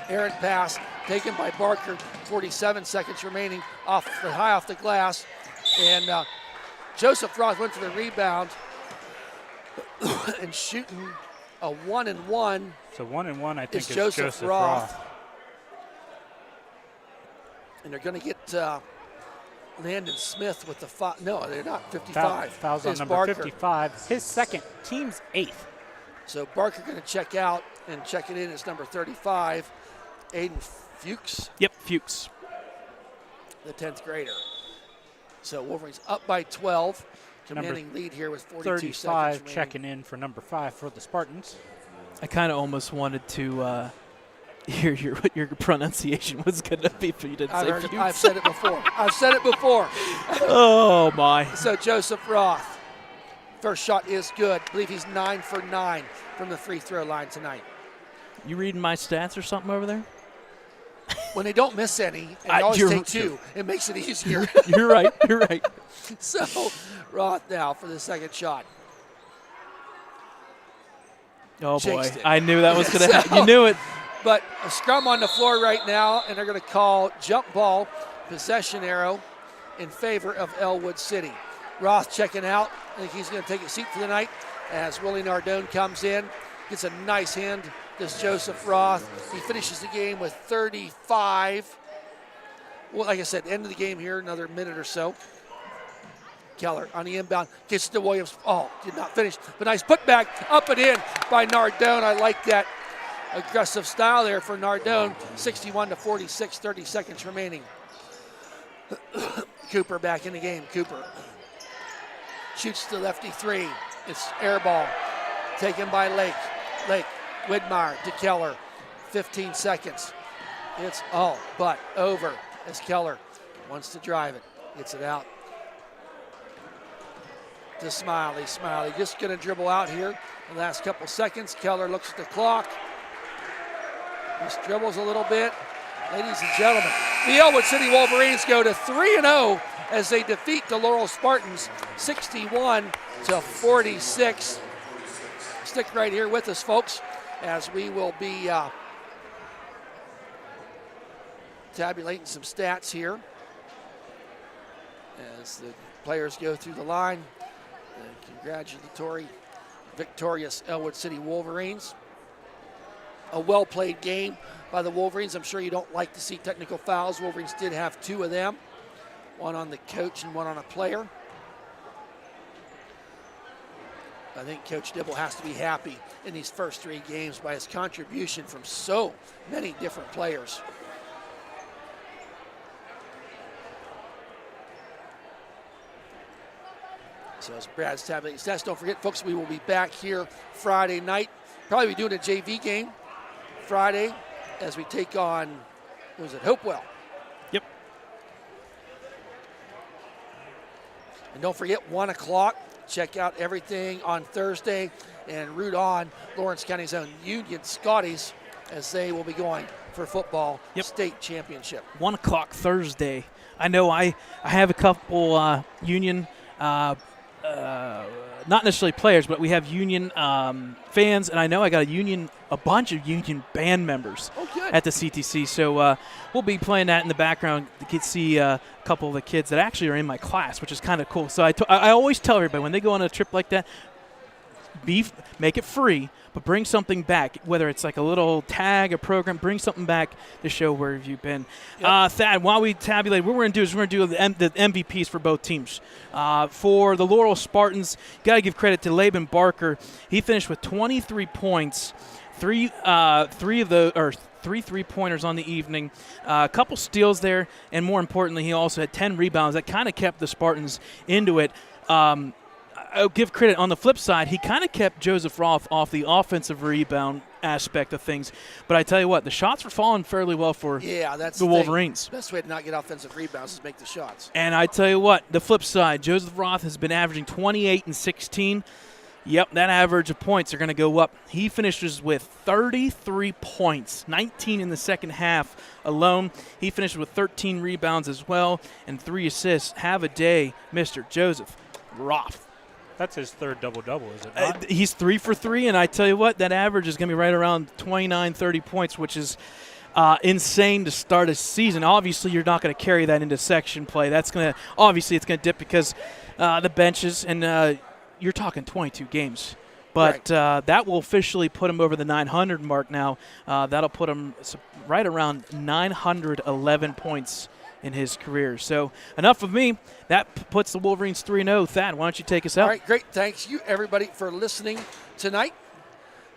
Errant pass taken by Barker. 47 seconds remaining high off the glass. And Joseph Roth went for the rebound and shooting a 1-and-1. So 1-and-1, I think, is is Joseph Roth. And they're going to get Landon Smith with the five. No, they're not. 55. Fouls on is number Barker. 55. His second, team's 8th. So Barker going to check out, and check it in as number 35, Aiden Fuchs. Yep, Fuchs. The 10th grader. So Wolverines up by 12. Commanding lead here with 42 35 seconds remaining. checking in for number 5 for the Spartans. I kind of almost wanted to hear what your pronunciation was going to be for you to say Fuchs. I've said it before. I've said it before. Oh, my. So Joseph Roth, first shot is good. I believe he's 9 for 9 from the free throw line tonight. You reading my stats or something over there? When they don't miss any, and they always take 2, it makes it easier. You're right. You're right. So Roth now for the second shot. Oh, boy. Jinxed it. I knew that was going to happen. You knew it. But a scrum on the floor right now, and they're going to call jump ball, possession arrow in favor of Ellwood City. Roth checking out. I think he's going to take a seat for the night as Willie Nardone comes in. Gets a nice hand. This Joseph Roth. He finishes the game with 35. Well, like I said, end of the game here, another minute or so. Keller on the inbound, gets to Williams. Oh, did not finish, but nice putback up and in by Nardone. I like that aggressive style there for Nardone. 61-46, 30 seconds remaining. Cooper back in the game. Cooper shoots the lefty 3. It's air ball taken by Lake. Widmeyer to Keller. 15 seconds. It's all but over as Keller wants to drive it. Gets it out to Smiley. Smiley just going to dribble out here the last couple seconds. Keller looks at the clock. Just dribbles a little bit. Ladies and gentlemen, the Ellwood City Wolverines go to 3-0 as they defeat the Laurel Spartans 61-46. Stick right here with us, folks, as we will be tabulating some stats here as the players go through the line. The congratulatory victorious Ellwood City Wolverines. A well-played game by the Wolverines. I'm sure you don't like to see technical fouls. Wolverines did have 2 of them, one on the coach and one on a player. I think Coach Dibble has to be happy in these first 3 games by his contribution from so many different players. So as Brad's tabulating stats, don't forget, folks, we will be back here Friday night. Probably be doing a JV game Friday as we take on, what was it, Hopewell. Yep. And don't forget, 1 o'clock, check out everything on Thursday and root on Lawrence County's own Union Scotties as they will be going for football state championship. 1 o'clock Thursday. I know I have a couple Union not necessarily players, but we have Union fans, and I know I got a bunch of Union band members at the CTC. So we'll be playing that in the background. You can see a couple of the kids that actually are in my class, which is kind of cool. So I always tell everybody when they go on a trip like that, make it free, but bring something back, whether it's like a little tag, a program, bring something back to show where you've been. Yep. Thad, while we tabulate, what we're going to do is we're going to do the MVPs for both teams. For the Laurel Spartans, you got to give credit to Laban Barker. He finished with 23 points, three three-pointers on the evening, a couple steals there, and more importantly, he also had 10 rebounds. That kind of kept the Spartans into it. I'll give credit. On the flip side, he kind of kept Joseph Roth off the offensive rebound aspect of things. But I tell you what, the shots were falling fairly well for that's the Wolverines. Best way to not get offensive rebounds is make the shots. And I tell you what, the flip side, Joseph Roth has been averaging 28 and 16. Yep, that average of points are going to go up. He finishes with 33 points, 19 in the second half alone. He finishes with 13 rebounds as well and 3 assists. Have a day, Mr. Joseph Roth. That's his third double-double, is it not? He's 3 for 3, and I tell you what, that average is going to be right around 29, 30 points, which is insane to start a season. Obviously, you're not going to carry that into section play. That's going to obviously it's going to dip because the benches, and you're talking 22 games. But that will officially put him over the 900 mark now. That'll put him right around 911 points in his career. So enough of me. That puts the Wolverines 3-0. Thad, why don't you take us out? All right, great. Thanks you, everybody, for listening tonight.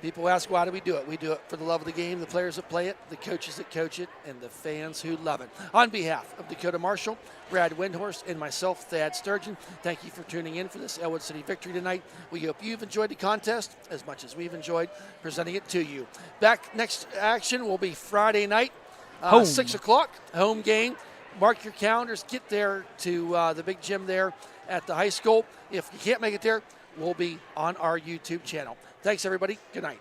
People ask, why do we do it? We do it for the love of the game, the players that play it, the coaches that coach it, and the fans who love it. On behalf of Dakota Marshall, Brad Windhorst, and myself, Thad Sturgeon, thank you for tuning in for this Ellwood City victory tonight. We hope you've enjoyed the contest as much as we've enjoyed presenting it to you. Back next action will be Friday night, 6 o'clock, home game. Mark your calendars. Get there to the big gym there at the high school. If you can't make it there, we'll be on our YouTube channel. Thanks, everybody. Good night.